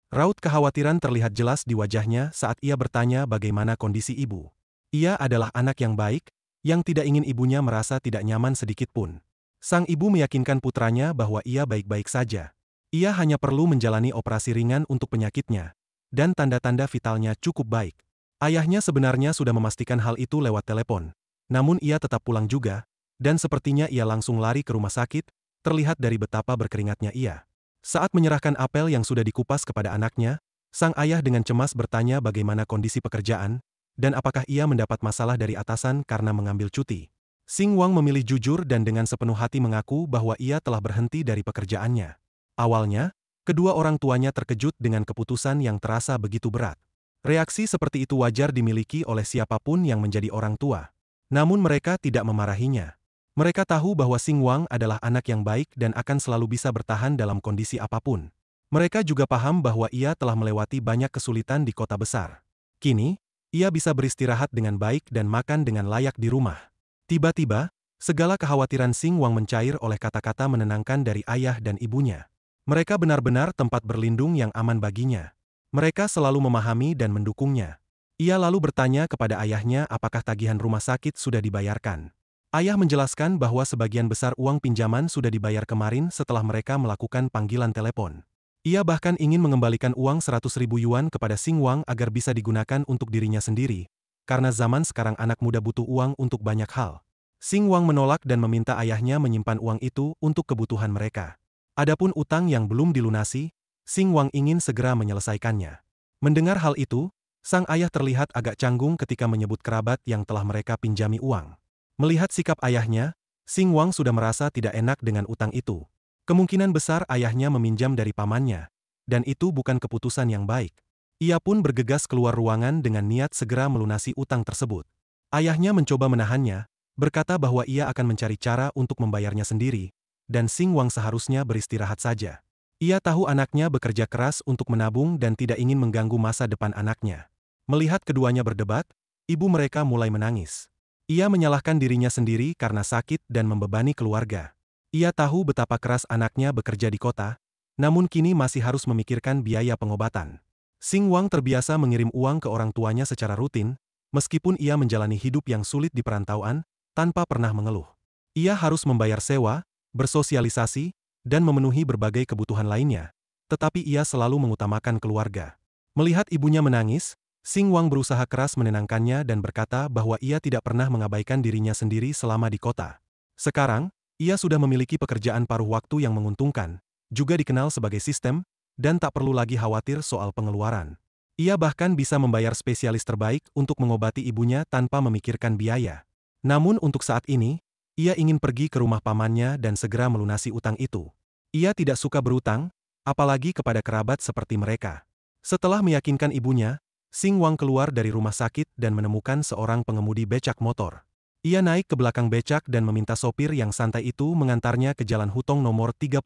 Raut kekhawatiran terlihat jelas di wajahnya saat ia bertanya bagaimana kondisi ibu. Ia adalah anak yang baik, yang tidak ingin ibunya merasa tidak nyaman sedikit pun. Sang ibu meyakinkan putranya bahwa ia baik-baik saja. Ia hanya perlu menjalani operasi ringan untuk penyakitnya, dan tanda-tanda vitalnya cukup baik. Ayahnya sebenarnya sudah memastikan hal itu lewat telepon. Namun ia tetap pulang juga, dan sepertinya ia langsung lari ke rumah sakit, terlihat dari betapa berkeringatnya ia. Saat menyerahkan apel yang sudah dikupas kepada anaknya, sang ayah dengan cemas bertanya bagaimana kondisi pekerjaan, dan apakah ia mendapat masalah dari atasan karena mengambil cuti. Xing Wang memilih jujur dan dengan sepenuh hati mengaku bahwa ia telah berhenti dari pekerjaannya. Awalnya, kedua orang tuanya terkejut dengan keputusan yang terasa begitu berat. Reaksi seperti itu wajar dimiliki oleh siapapun yang menjadi orang tua. Namun mereka tidak memarahinya. Mereka tahu bahwa Xing Wang adalah anak yang baik dan akan selalu bisa bertahan dalam kondisi apapun. Mereka juga paham bahwa ia telah melewati banyak kesulitan di kota besar. Kini, ia bisa beristirahat dengan baik dan makan dengan layak di rumah. Tiba-tiba, segala kekhawatiran Xing Wang mencair oleh kata-kata menenangkan dari ayah dan ibunya. Mereka benar-benar tempat berlindung yang aman baginya. Mereka selalu memahami dan mendukungnya. Ia lalu bertanya kepada ayahnya apakah tagihan rumah sakit sudah dibayarkan. Ayah menjelaskan bahwa sebagian besar uang pinjaman sudah dibayar kemarin setelah mereka melakukan panggilan telepon. Ia bahkan ingin mengembalikan uang 100.000 yuan kepada Xing Wang agar bisa digunakan untuk dirinya sendiri, karena zaman sekarang anak muda butuh uang untuk banyak hal. Xing Wang menolak dan meminta ayahnya menyimpan uang itu untuk kebutuhan mereka. Adapun utang yang belum dilunasi, Xing Wang ingin segera menyelesaikannya. Mendengar hal itu, sang ayah terlihat agak canggung ketika menyebut kerabat yang telah mereka pinjami uang. Melihat sikap ayahnya, Xing Wang sudah merasa tidak enak dengan utang itu. Kemungkinan besar ayahnya meminjam dari pamannya, dan itu bukan keputusan yang baik. Ia pun bergegas keluar ruangan dengan niat segera melunasi utang tersebut. Ayahnya mencoba menahannya, berkata bahwa ia akan mencari cara untuk membayarnya sendiri, dan Xing Wang seharusnya beristirahat saja. Ia tahu anaknya bekerja keras untuk menabung dan tidak ingin mengganggu masa depan anaknya. Melihat keduanya berdebat, ibu mereka mulai menangis. Ia menyalahkan dirinya sendiri karena sakit dan membebani keluarga. Ia tahu betapa keras anaknya bekerja di kota, namun kini masih harus memikirkan biaya pengobatan. Xing Wang terbiasa mengirim uang ke orang tuanya secara rutin, meskipun ia menjalani hidup yang sulit di perantauan, tanpa pernah mengeluh. Ia harus membayar sewa, bersosialisasi, dan memenuhi berbagai kebutuhan lainnya, tetapi ia selalu mengutamakan keluarga. Melihat ibunya menangis, Xing Wang berusaha keras menenangkannya dan berkata bahwa ia tidak pernah mengabaikan dirinya sendiri selama di kota. Sekarang, ia sudah memiliki pekerjaan paruh waktu yang menguntungkan, juga dikenal sebagai sistem, dan tak perlu lagi khawatir soal pengeluaran. Ia bahkan bisa membayar spesialis terbaik untuk mengobati ibunya tanpa memikirkan biaya. Namun untuk saat ini, ia ingin pergi ke rumah pamannya dan segera melunasi utang itu. Ia tidak suka berutang, apalagi kepada kerabat seperti mereka. Setelah meyakinkan ibunya, Xing Wang keluar dari rumah sakit dan menemukan seorang pengemudi becak motor. Ia naik ke belakang becak dan meminta sopir yang santai itu mengantarnya ke Jalan Hutong nomor 32.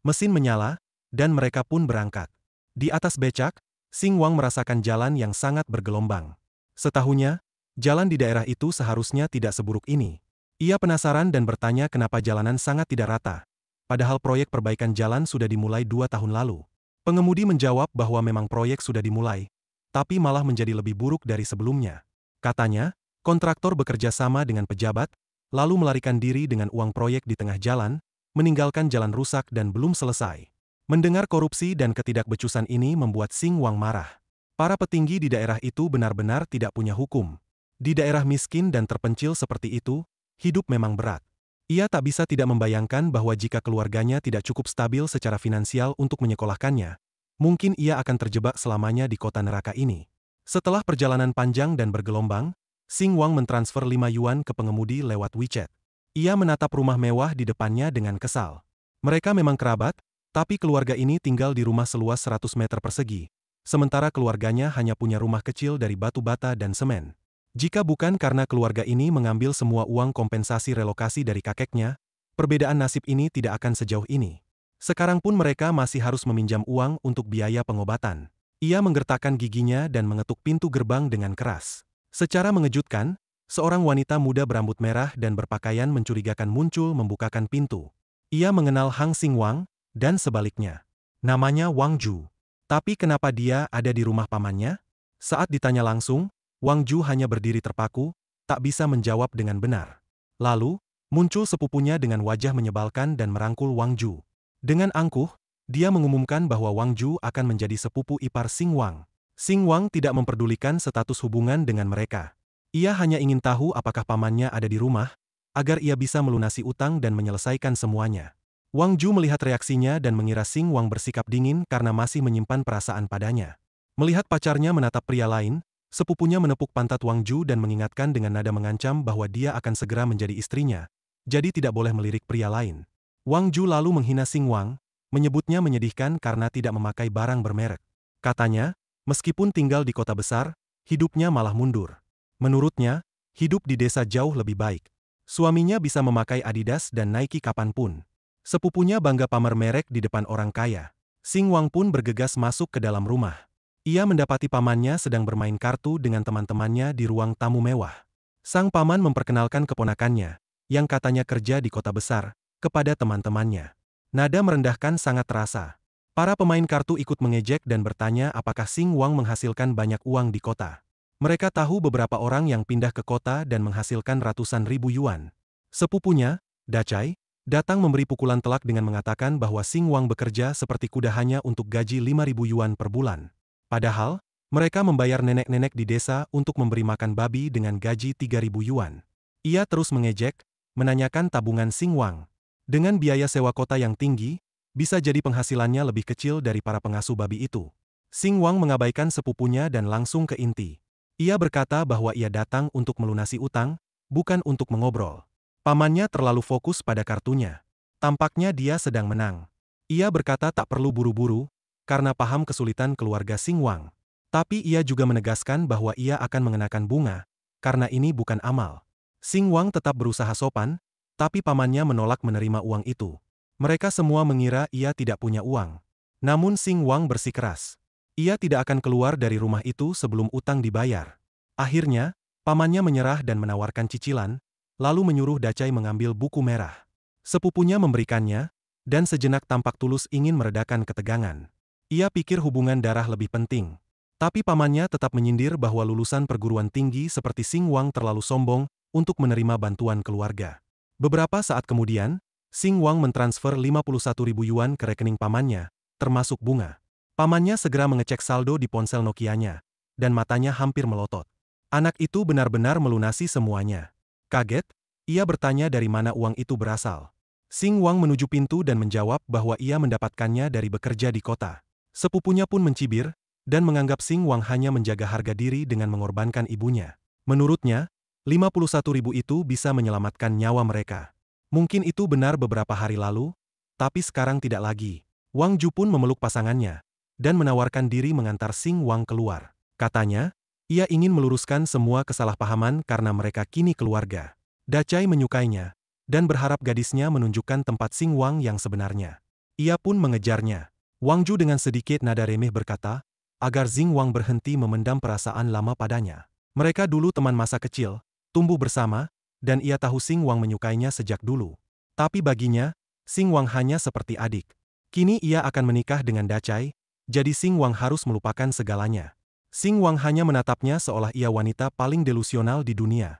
Mesin menyala, dan mereka pun berangkat. Di atas becak, Xing Wang merasakan jalan yang sangat bergelombang. Setahunya, jalan di daerah itu seharusnya tidak seburuk ini. Ia penasaran dan bertanya kenapa jalanan sangat tidak rata, padahal proyek perbaikan jalan sudah dimulai 2 tahun lalu. Pengemudi menjawab bahwa memang proyek sudah dimulai, tapi malah menjadi lebih buruk dari sebelumnya. Katanya, kontraktor bekerja sama dengan pejabat, lalu melarikan diri dengan uang proyek di tengah jalan, meninggalkan jalan rusak dan belum selesai. Mendengar korupsi dan ketidakbecusan ini membuat Xing Wang marah. Para petinggi di daerah itu benar-benar tidak punya hukum. Di daerah miskin dan terpencil seperti itu, hidup memang berat. Ia tak bisa tidak membayangkan bahwa jika keluarganya tidak cukup stabil secara finansial untuk menyekolahkannya, mungkin ia akan terjebak selamanya di kota neraka ini. Setelah perjalanan panjang dan bergelombang, Xing Wang mentransfer 5 yuan ke pengemudi lewat WeChat. Ia menatap rumah mewah di depannya dengan kesal. Mereka memang kerabat, tapi keluarga ini tinggal di rumah seluas 100 meter persegi, sementara keluarganya hanya punya rumah kecil dari batu bata dan semen. Jika bukan karena keluarga ini mengambil semua uang kompensasi relokasi dari kakeknya, perbedaan nasib ini tidak akan sejauh ini. Sekarang pun mereka masih harus meminjam uang untuk biaya pengobatan. Ia menggertakkan giginya dan mengetuk pintu gerbang dengan keras. Secara mengejutkan, seorang wanita muda berambut merah dan berpakaian mencurigakan muncul membukakan pintu. Ia mengenal Hang Xing Wang, dan sebaliknya. Namanya Wang Ju. Tapi kenapa dia ada di rumah pamannya? Saat ditanya langsung, Wang Ju hanya berdiri terpaku, tak bisa menjawab dengan benar. Lalu, muncul sepupunya dengan wajah menyebalkan dan merangkul Wang Ju. Dengan angkuh, dia mengumumkan bahwa Wang Ju akan menjadi sepupu ipar Xing Wang. Xing Wang tidak memperdulikan status hubungan dengan mereka. Ia hanya ingin tahu apakah pamannya ada di rumah, agar ia bisa melunasi utang dan menyelesaikan semuanya. Wang Ju melihat reaksinya dan mengira Xing Wang bersikap dingin karena masih menyimpan perasaan padanya. Melihat pacarnya menatap pria lain, sepupunya menepuk pantat Wang Ju dan mengingatkan dengan nada mengancam bahwa dia akan segera menjadi istrinya, jadi tidak boleh melirik pria lain. Wang Ju lalu menghina Xing Wang, menyebutnya menyedihkan karena tidak memakai barang bermerek. Katanya, meskipun tinggal di kota besar, hidupnya malah mundur. Menurutnya, hidup di desa jauh lebih baik. Suaminya bisa memakai Adidas dan Nike kapanpun. Sepupunya bangga pamer merek di depan orang kaya. Xing Wang pun bergegas masuk ke dalam rumah. Ia mendapati pamannya sedang bermain kartu dengan teman-temannya di ruang tamu mewah. Sang paman memperkenalkan keponakannya, yang katanya kerja di kota besar, kepada teman-temannya. Nada merendahkan sangat terasa. Para pemain kartu ikut mengejek dan bertanya apakah Xing Wang menghasilkan banyak uang di kota. Mereka tahu beberapa orang yang pindah ke kota dan menghasilkan ratusan ribu yuan. Sepupunya, Dacai, datang memberi pukulan telak dengan mengatakan bahwa Xing Wang bekerja seperti kuda hanya untuk gaji 5.000 yuan per bulan. Padahal, mereka membayar nenek-nenek di desa untuk memberi makan babi dengan gaji 3.000 yuan. Ia terus mengejek, menanyakan tabungan Xing Wang. Dengan biaya sewa kota yang tinggi, bisa jadi penghasilannya lebih kecil dari para pengasuh babi itu. Xing Wang mengabaikan sepupunya dan langsung ke inti. Ia berkata bahwa ia datang untuk melunasi utang, bukan untuk mengobrol. Pamannya terlalu fokus pada kartunya. Tampaknya dia sedang menang. Ia berkata tak perlu buru-buru, karena paham kesulitan keluarga Xing Wang. Tapi ia juga menegaskan bahwa ia akan mengenakan bunga, karena ini bukan amal. Xing Wang tetap berusaha sopan, tapi pamannya menolak menerima uang itu. Mereka semua mengira ia tidak punya uang. Namun Xing Wang bersikeras. Ia tidak akan keluar dari rumah itu sebelum utang dibayar. Akhirnya, pamannya menyerah dan menawarkan cicilan, lalu menyuruh Dacai mengambil buku merah. Sepupunya memberikannya, dan sejenak tampak tulus ingin meredakan ketegangan. Ia pikir hubungan darah lebih penting. Tapi pamannya tetap menyindir bahwa lulusan perguruan tinggi seperti Xing Wang terlalu sombong untuk menerima bantuan keluarga. Beberapa saat kemudian, Xing Wang mentransfer 51.000 yuan ke rekening pamannya, termasuk bunga. Pamannya segera mengecek saldo di ponsel Nokia-nya, dan matanya hampir melotot. Anak itu benar-benar melunasi semuanya. Kaget, ia bertanya dari mana uang itu berasal. Xing Wang menuju pintu dan menjawab bahwa ia mendapatkannya dari bekerja di kota. Sepupunya pun mencibir, dan menganggap Xing Wang hanya menjaga harga diri dengan mengorbankan ibunya. Menurutnya, 51.000 itu bisa menyelamatkan nyawa mereka. Mungkin itu benar beberapa hari lalu, tapi sekarang tidak lagi. Wang Ju pun memeluk pasangannya, dan menawarkan diri mengantar Xing Wang keluar. Katanya, ia ingin meluruskan semua kesalahpahaman karena mereka kini keluarga. Dacai menyukainya, dan berharap gadisnya menunjukkan tempat Xing Wang yang sebenarnya. Ia pun mengejarnya. Wang Ju dengan sedikit nada remeh berkata, agar Xing Wang berhenti memendam perasaan lama padanya. Mereka dulu teman masa kecil, tumbuh bersama, dan ia tahu Xing Wang menyukainya sejak dulu. Tapi baginya, Xing Wang hanya seperti adik. Kini ia akan menikah dengan Dacai, jadi Xing Wang harus melupakan segalanya. Xing Wang hanya menatapnya seolah ia wanita paling delusional di dunia.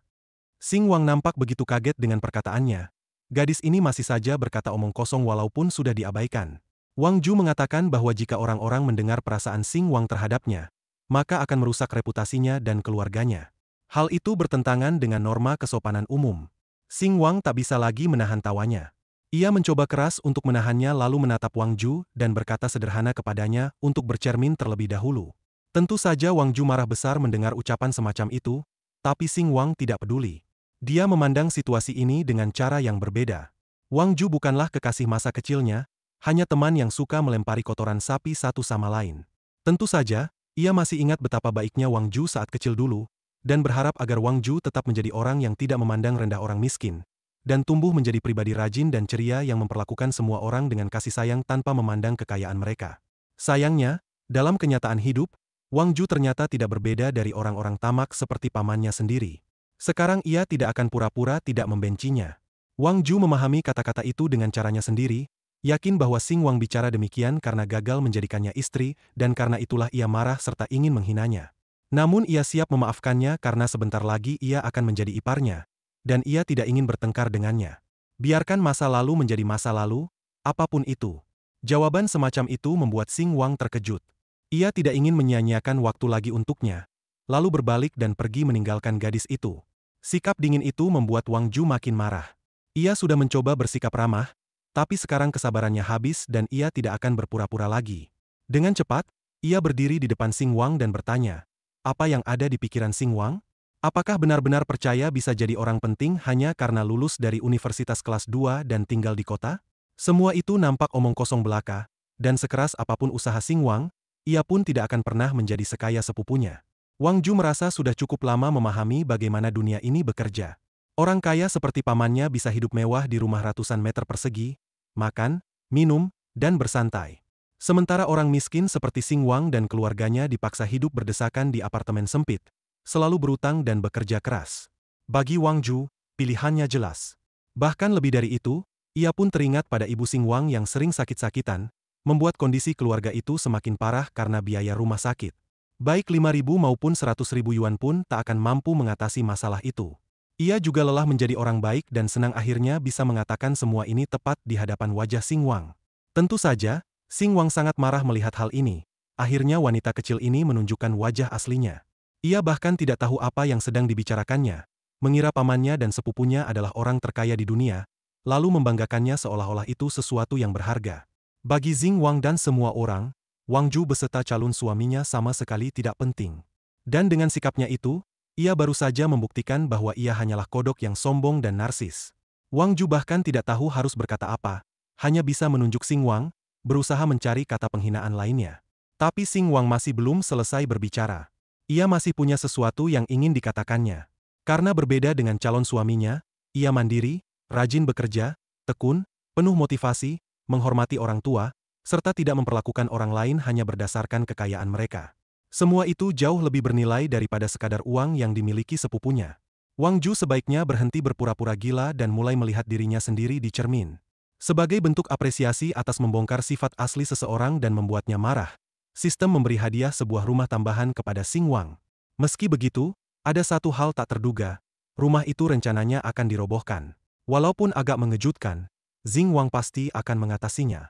Xing Wang nampak begitu kaget dengan perkataannya. Gadis ini masih saja berkata omong kosong walaupun sudah diabaikan. Wang Ju mengatakan bahwa jika orang-orang mendengar perasaan Xing Wang terhadapnya, maka akan merusak reputasinya dan keluarganya. Hal itu bertentangan dengan norma kesopanan umum. Xing Wang tak bisa lagi menahan tawanya. Ia mencoba keras untuk menahannya lalu menatap Wang Ju dan berkata sederhana kepadanya untuk bercermin terlebih dahulu. Tentu saja Wang Ju marah besar mendengar ucapan semacam itu, tapi Xing Wang tidak peduli. Dia memandang situasi ini dengan cara yang berbeda. Wang Ju bukanlah kekasih masa kecilnya, hanya teman yang suka melempari kotoran sapi satu sama lain. Tentu saja, ia masih ingat betapa baiknya Wang Ju saat kecil dulu, dan berharap agar Wang Ju tetap menjadi orang yang tidak memandang rendah orang miskin, dan tumbuh menjadi pribadi rajin dan ceria yang memperlakukan semua orang dengan kasih sayang tanpa memandang kekayaan mereka. Sayangnya, dalam kenyataan hidup, Wang Ju ternyata tidak berbeda dari orang-orang tamak seperti pamannya sendiri. Sekarang ia tidak akan pura-pura tidak membencinya. Wang Ju memahami kata-kata itu dengan caranya sendiri, yakin bahwa Xing Wang bicara demikian karena gagal menjadikannya istri, dan karena itulah ia marah serta ingin menghinanya. Namun ia siap memaafkannya karena sebentar lagi ia akan menjadi iparnya, dan ia tidak ingin bertengkar dengannya. Biarkan masa lalu menjadi masa lalu, apapun itu. Jawaban semacam itu membuat Xing Wang terkejut. Ia tidak ingin menyia-nyiakan waktu lagi untuknya, lalu berbalik dan pergi meninggalkan gadis itu. Sikap dingin itu membuat Wang Ju makin marah. Ia sudah mencoba bersikap ramah, tapi sekarang kesabarannya habis dan ia tidak akan berpura-pura lagi. Dengan cepat, ia berdiri di depan Xing Wang dan bertanya, apa yang ada di pikiran Xing Wang? Apakah benar-benar percaya bisa jadi orang penting hanya karena lulus dari universitas kelas 2 dan tinggal di kota? Semua itu nampak omong kosong belaka, dan sekeras apapun usaha Xing Wang, ia pun tidak akan pernah menjadi sekaya sepupunya. Wang Ju merasa sudah cukup lama memahami bagaimana dunia ini bekerja. Orang kaya seperti pamannya bisa hidup mewah di rumah ratusan meter persegi, makan, minum, dan bersantai. Sementara orang miskin seperti Xing Wang dan keluarganya dipaksa hidup berdesakan di apartemen sempit, selalu berutang dan bekerja keras. Bagi Wang Ju, pilihannya jelas. Bahkan lebih dari itu, ia pun teringat pada ibu Xing Wang yang sering sakit-sakitan, membuat kondisi keluarga itu semakin parah karena biaya rumah sakit. Baik 5.000 maupun 100.000 yuan pun tak akan mampu mengatasi masalah itu. Ia juga lelah menjadi orang baik dan senang akhirnya bisa mengatakan semua ini tepat di hadapan wajah Xing Wang. Tentu saja, Xing Wang sangat marah melihat hal ini. Akhirnya wanita kecil ini menunjukkan wajah aslinya. Ia bahkan tidak tahu apa yang sedang dibicarakannya, mengira pamannya dan sepupunya adalah orang terkaya di dunia, lalu membanggakannya seolah-olah itu sesuatu yang berharga. Bagi Xing Wang dan semua orang, Wang Ju beserta calon suaminya sama sekali tidak penting. Dan dengan sikapnya itu, ia baru saja membuktikan bahwa ia hanyalah kodok yang sombong dan narsis. Wang Ju bahkan tidak tahu harus berkata apa, hanya bisa menunjuk Xing Wang, berusaha mencari kata penghinaan lainnya. Tapi Xing Wang masih belum selesai berbicara. Ia masih punya sesuatu yang ingin dikatakannya. Karena berbeda dengan calon suaminya, ia mandiri, rajin bekerja, tekun, penuh motivasi, menghormati orang tua, serta tidak memperlakukan orang lain hanya berdasarkan kekayaan mereka. Semua itu jauh lebih bernilai daripada sekadar uang yang dimiliki sepupunya. Wang Ju sebaiknya berhenti berpura-pura gila dan mulai melihat dirinya sendiri di cermin. Sebagai bentuk apresiasi atas membongkar sifat asli seseorang dan membuatnya marah, sistem memberi hadiah sebuah rumah tambahan kepada Xing Wang. Meski begitu, ada satu hal tak terduga, rumah itu rencananya akan dirobohkan. Walaupun agak mengejutkan, Xing Wang pasti akan mengatasinya.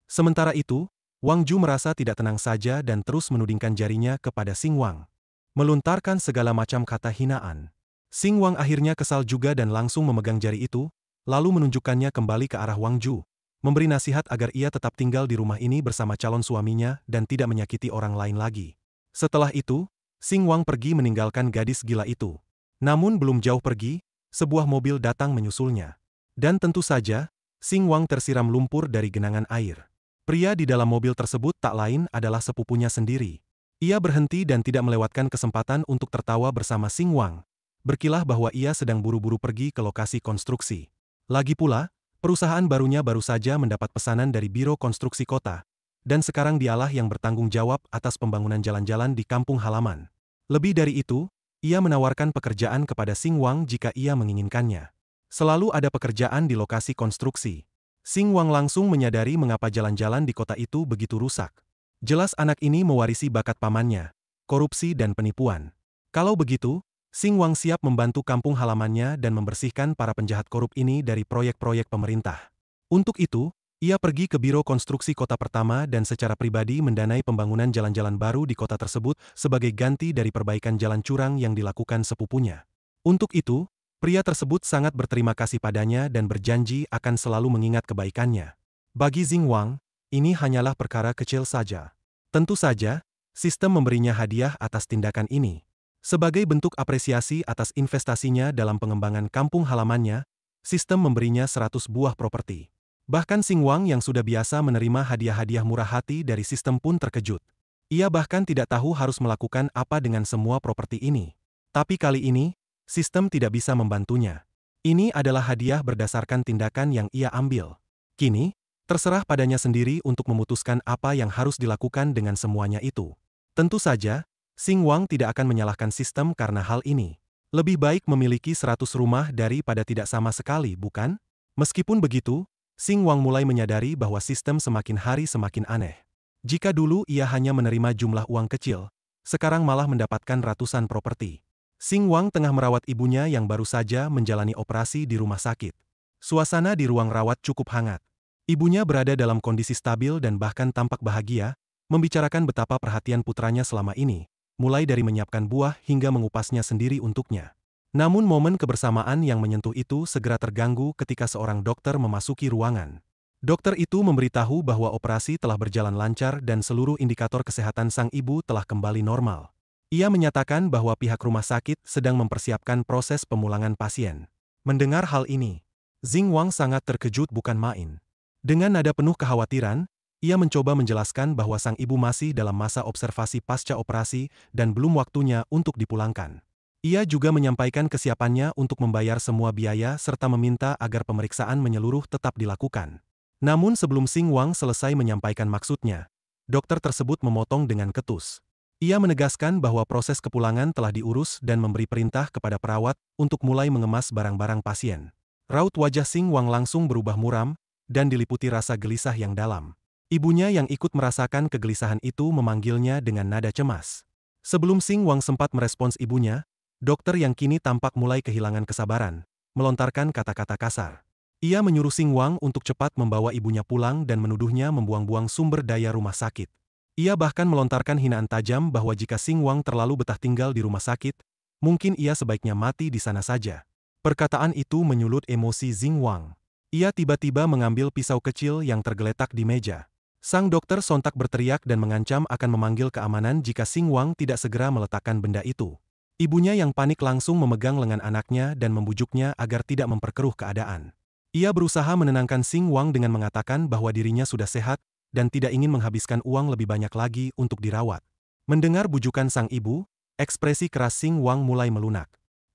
Sementara itu, Wang Ju merasa tidak tenang saja dan terus menudingkan jarinya kepada Xing Wang. Melontarkan segala macam kata hinaan. Xing Wang akhirnya kesal juga dan langsung memegang jari itu, lalu menunjukkannya kembali ke arah Wang Ju, memberi nasihat agar ia tetap tinggal di rumah ini bersama calon suaminya dan tidak menyakiti orang lain lagi. Setelah itu, Xing Wang pergi meninggalkan gadis gila itu. Namun belum jauh pergi, sebuah mobil datang menyusulnya. Dan tentu saja, Xing Wang tersiram lumpur dari genangan air. Pria di dalam mobil tersebut tak lain adalah sepupunya sendiri. Ia berhenti dan tidak melewatkan kesempatan untuk tertawa bersama Xing Wang. Berkilah bahwa ia sedang buru-buru pergi ke lokasi konstruksi. Lagi pula, perusahaan barunya baru saja mendapat pesanan dari Biro Konstruksi Kota, dan sekarang dialah yang bertanggung jawab atas pembangunan jalan-jalan di kampung halaman. Lebih dari itu, ia menawarkan pekerjaan kepada Xing Wang jika ia menginginkannya. Selalu ada pekerjaan di lokasi konstruksi. Xing Wang langsung menyadari mengapa jalan-jalan di kota itu begitu rusak. Jelas anak ini mewarisi bakat pamannya, korupsi dan penipuan. Kalau begitu, Xing Wang siap membantu kampung halamannya dan membersihkan para penjahat korup ini dari proyek-proyek pemerintah. Untuk itu, ia pergi ke Biro Konstruksi Kota pertama dan secara pribadi mendanai pembangunan jalan-jalan baru di kota tersebut sebagai ganti dari perbaikan jalan curang yang dilakukan sepupunya. Untuk itu, pria tersebut sangat berterima kasih padanya dan berjanji akan selalu mengingat kebaikannya. Bagi Xing Wang, ini hanyalah perkara kecil saja. Tentu saja, sistem memberinya hadiah atas tindakan ini. Sebagai bentuk apresiasi atas investasinya dalam pengembangan kampung halamannya, sistem memberinya 100 buah properti. Bahkan Xing Wang yang sudah biasa menerima hadiah-hadiah murah hati dari sistem pun terkejut. Ia bahkan tidak tahu harus melakukan apa dengan semua properti ini. Tapi kali ini, sistem tidak bisa membantunya. Ini adalah hadiah berdasarkan tindakan yang ia ambil. Kini, terserah padanya sendiri untuk memutuskan apa yang harus dilakukan dengan semuanya itu. Tentu saja, Xing Wang tidak akan menyalahkan sistem karena hal ini. Lebih baik memiliki 100 rumah daripada tidak sama sekali, bukan? Meskipun begitu, Xing Wang mulai menyadari bahwa sistem semakin hari semakin aneh. Jika dulu ia hanya menerima jumlah uang kecil, sekarang malah mendapatkan ratusan properti. Xing Wang tengah merawat ibunya yang baru saja menjalani operasi di rumah sakit. Suasana di ruang rawat cukup hangat. Ibunya berada dalam kondisi stabil dan bahkan tampak bahagia, membicarakan betapa perhatian putranya selama ini, mulai dari menyiapkan buah hingga mengupasnya sendiri untuknya. Namun momen kebersamaan yang menyentuh itu segera terganggu ketika seorang dokter memasuki ruangan. Dokter itu memberitahu bahwa operasi telah berjalan lancar dan seluruh indikator kesehatan sang ibu telah kembali normal. Ia menyatakan bahwa pihak rumah sakit sedang mempersiapkan proses pemulangan pasien. Mendengar hal ini, Xing Wang sangat terkejut bukan main. Dengan nada penuh kekhawatiran, ia mencoba menjelaskan bahwa sang ibu masih dalam masa observasi pasca operasi dan belum waktunya untuk dipulangkan. Ia juga menyampaikan kesiapannya untuk membayar semua biaya serta meminta agar pemeriksaan menyeluruh tetap dilakukan. Namun sebelum Xing Wang selesai menyampaikan maksudnya, dokter tersebut memotong dengan ketus. Ia menegaskan bahwa proses kepulangan telah diurus dan memberi perintah kepada perawat untuk mulai mengemas barang-barang pasien. Raut wajah Xing Wang langsung berubah muram dan diliputi rasa gelisah yang dalam. Ibunya yang ikut merasakan kegelisahan itu memanggilnya dengan nada cemas. Sebelum Xing Wang sempat merespons ibunya, dokter yang kini tampak mulai kehilangan kesabaran, melontarkan kata-kata kasar. Ia menyuruh Xing Wang untuk cepat membawa ibunya pulang dan menuduhnya membuang-buang sumber daya rumah sakit. Ia bahkan melontarkan hinaan tajam bahwa jika Xing Wang terlalu betah tinggal di rumah sakit, mungkin ia sebaiknya mati di sana saja. Perkataan itu menyulut emosi Xing Wang. Ia tiba-tiba mengambil pisau kecil yang tergeletak di meja. Sang dokter sontak berteriak dan mengancam akan memanggil keamanan jika Xing Wang tidak segera meletakkan benda itu. Ibunya yang panik langsung memegang lengan anaknya dan membujuknya agar tidak memperkeruh keadaan. Ia berusaha menenangkan Xing Wang dengan mengatakan bahwa dirinya sudah sehat dan tidak ingin menghabiskan uang lebih banyak lagi untuk dirawat. Mendengar bujukan sang ibu, ekspresi keras Xing Wang mulai melunak.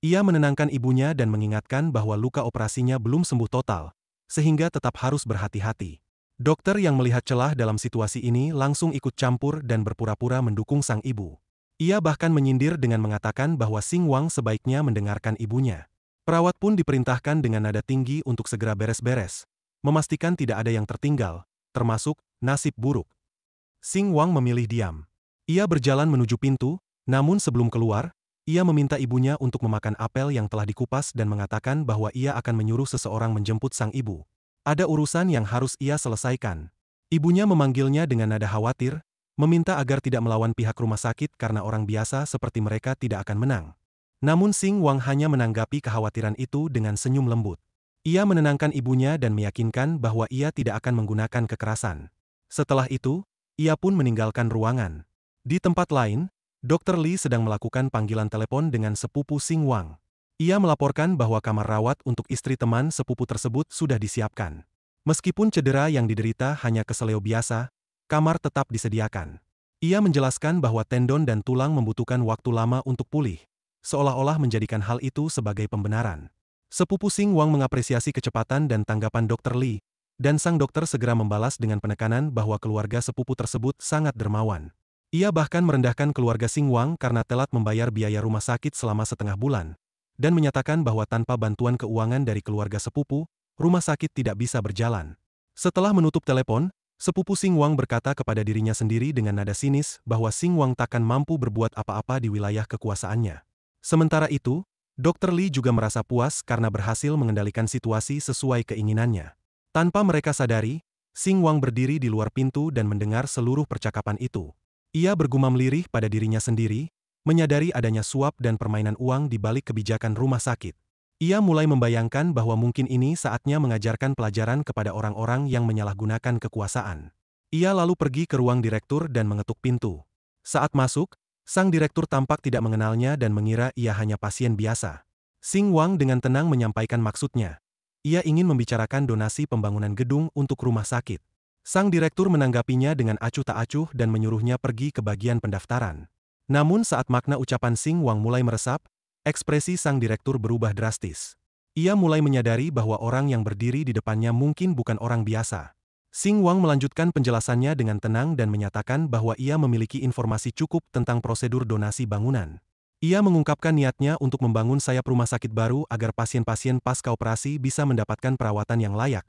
Ia menenangkan ibunya dan mengingatkan bahwa luka operasinya belum sembuh total, sehingga tetap harus berhati-hati. Dokter yang melihat celah dalam situasi ini langsung ikut campur dan berpura-pura mendukung sang ibu. Ia bahkan menyindir dengan mengatakan bahwa Xing Wang sebaiknya mendengarkan ibunya. Perawat pun diperintahkan dengan nada tinggi untuk segera beres-beres, memastikan tidak ada yang tertinggal, termasuk nasib buruk. Xing Wang memilih diam. Ia berjalan menuju pintu, namun sebelum keluar, ia meminta ibunya untuk memakan apel yang telah dikupas dan mengatakan bahwa ia akan menyuruh seseorang menjemput sang ibu. Ada urusan yang harus ia selesaikan. Ibunya memanggilnya dengan nada khawatir, meminta agar tidak melawan pihak rumah sakit karena orang biasa seperti mereka tidak akan menang. Namun Xing Wang hanya menanggapi kekhawatiran itu dengan senyum lembut. Ia menenangkan ibunya dan meyakinkan bahwa ia tidak akan menggunakan kekerasan. Setelah itu, ia pun meninggalkan ruangan. Di tempat lain, Dr. Li sedang melakukan panggilan telepon dengan sepupu Xing Wang. Ia melaporkan bahwa kamar rawat untuk istri teman sepupu tersebut sudah disiapkan. Meskipun cedera yang diderita hanya keseleo biasa, kamar tetap disediakan. Ia menjelaskan bahwa tendon dan tulang membutuhkan waktu lama untuk pulih, seolah-olah menjadikan hal itu sebagai pembenaran. Sepupu Xing Wang mengapresiasi kecepatan dan tanggapan Dr. Li, dan sang dokter segera membalas dengan penekanan bahwa keluarga sepupu tersebut sangat dermawan. Ia bahkan merendahkan keluarga Xing Wang karena telat membayar biaya rumah sakit selama setengah bulan, dan menyatakan bahwa tanpa bantuan keuangan dari keluarga sepupu, rumah sakit tidak bisa berjalan. Setelah menutup telepon, sepupu Xing Wang berkata kepada dirinya sendiri dengan nada sinis bahwa Xing Wang takkan mampu berbuat apa-apa di wilayah kekuasaannya. Sementara itu, Dr. Li juga merasa puas karena berhasil mengendalikan situasi sesuai keinginannya. Tanpa mereka sadari, Xing Wang berdiri di luar pintu dan mendengar seluruh percakapan itu. Ia bergumam lirih pada dirinya sendiri, menyadari adanya suap dan permainan uang di balik kebijakan rumah sakit. Ia mulai membayangkan bahwa mungkin ini saatnya mengajarkan pelajaran kepada orang-orang yang menyalahgunakan kekuasaan. Ia lalu pergi ke ruang direktur dan mengetuk pintu. Saat masuk, sang direktur tampak tidak mengenalnya dan mengira ia hanya pasien biasa. Xing Wang dengan tenang menyampaikan maksudnya. Ia ingin membicarakan donasi pembangunan gedung untuk rumah sakit. Sang direktur menanggapinya dengan acuh tak acuh dan menyuruhnya pergi ke bagian pendaftaran. Namun saat makna ucapan Xing Wang mulai meresap, ekspresi sang direktur berubah drastis. Ia mulai menyadari bahwa orang yang berdiri di depannya mungkin bukan orang biasa. Xing Wang melanjutkan penjelasannya dengan tenang dan menyatakan bahwa ia memiliki informasi cukup tentang prosedur donasi bangunan. Ia mengungkapkan niatnya untuk membangun sayap rumah sakit baru agar pasien-pasien pasca operasi bisa mendapatkan perawatan yang layak,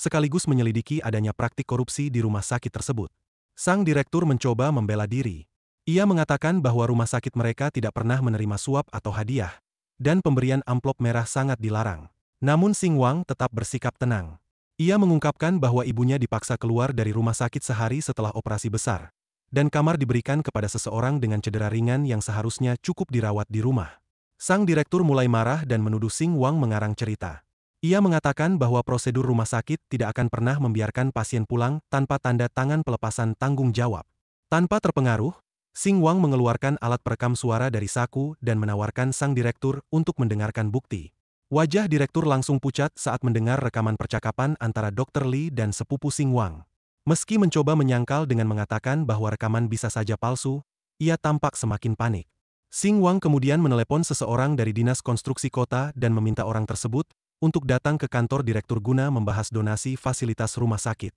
sekaligus menyelidiki adanya praktik korupsi di rumah sakit tersebut. Sang direktur mencoba membela diri. Ia mengatakan bahwa rumah sakit mereka tidak pernah menerima suap atau hadiah, dan pemberian amplop merah sangat dilarang. Namun Sing Wang tetap bersikap tenang. Ia mengungkapkan bahwa ibunya dipaksa keluar dari rumah sakit sehari setelah operasi besar, dan kamar diberikan kepada seseorang dengan cedera ringan yang seharusnya cukup dirawat di rumah. Sang direktur mulai marah dan menuduh Sing Wang mengarang cerita. Ia mengatakan bahwa prosedur rumah sakit tidak akan pernah membiarkan pasien pulang tanpa tanda tangan pelepasan tanggung jawab. Tanpa terpengaruh, Sing Wang mengeluarkan alat perekam suara dari saku dan menawarkan sang direktur untuk mendengarkan bukti. Wajah direktur langsung pucat saat mendengar rekaman percakapan antara Dr. Lee dan sepupu Sing Wang. Meski mencoba menyangkal dengan mengatakan bahwa rekaman bisa saja palsu, ia tampak semakin panik. Sing Wang kemudian menelepon seseorang dari Dinas Konstruksi Kota dan meminta orang tersebut untuk datang ke kantor direktur guna membahas donasi fasilitas rumah sakit.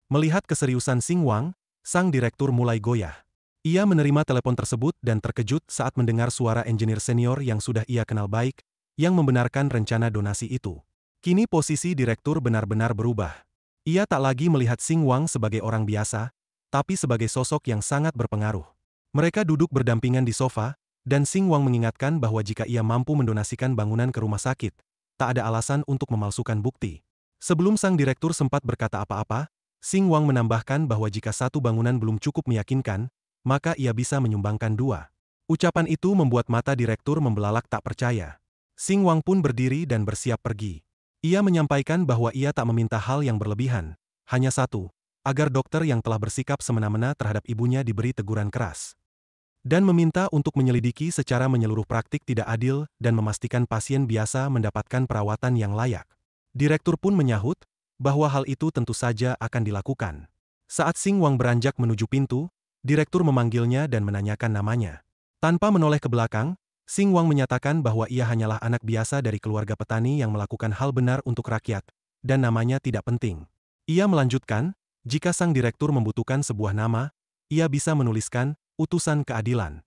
Melihat keseriusan Sing Wang, sang direktur mulai goyah. Ia menerima telepon tersebut dan terkejut saat mendengar suara engineer senior yang sudah ia kenal baik, yang membenarkan rencana donasi itu. Kini posisi direktur benar-benar berubah. Ia tak lagi melihat Sing Wang sebagai orang biasa, tapi sebagai sosok yang sangat berpengaruh. Mereka duduk berdampingan di sofa, dan Sing Wang mengingatkan bahwa jika ia mampu mendonasikan bangunan ke rumah sakit, tak ada alasan untuk memalsukan bukti. Sebelum sang direktur sempat berkata apa-apa, Sing Wang menambahkan bahwa jika satu bangunan belum cukup meyakinkan, maka ia bisa menyumbangkan 2. Ucapan itu membuat mata direktur membelalak tak percaya. Sing Wang pun berdiri dan bersiap pergi. Ia menyampaikan bahwa ia tak meminta hal yang berlebihan, hanya satu, agar dokter yang telah bersikap semena-mena terhadap ibunya diberi teguran keras. Dan meminta untuk menyelidiki secara menyeluruh praktik tidak adil dan memastikan pasien biasa mendapatkan perawatan yang layak. Direktur pun menyahut bahwa hal itu tentu saja akan dilakukan. Saat Sing Wang beranjak menuju pintu, direktur memanggilnya dan menanyakan namanya. Tanpa menoleh ke belakang, Sing Wang menyatakan bahwa ia hanyalah anak biasa dari keluarga petani yang melakukan hal benar untuk rakyat, dan namanya tidak penting. Ia melanjutkan, jika sang direktur membutuhkan sebuah nama, ia bisa menuliskan utusan keadilan.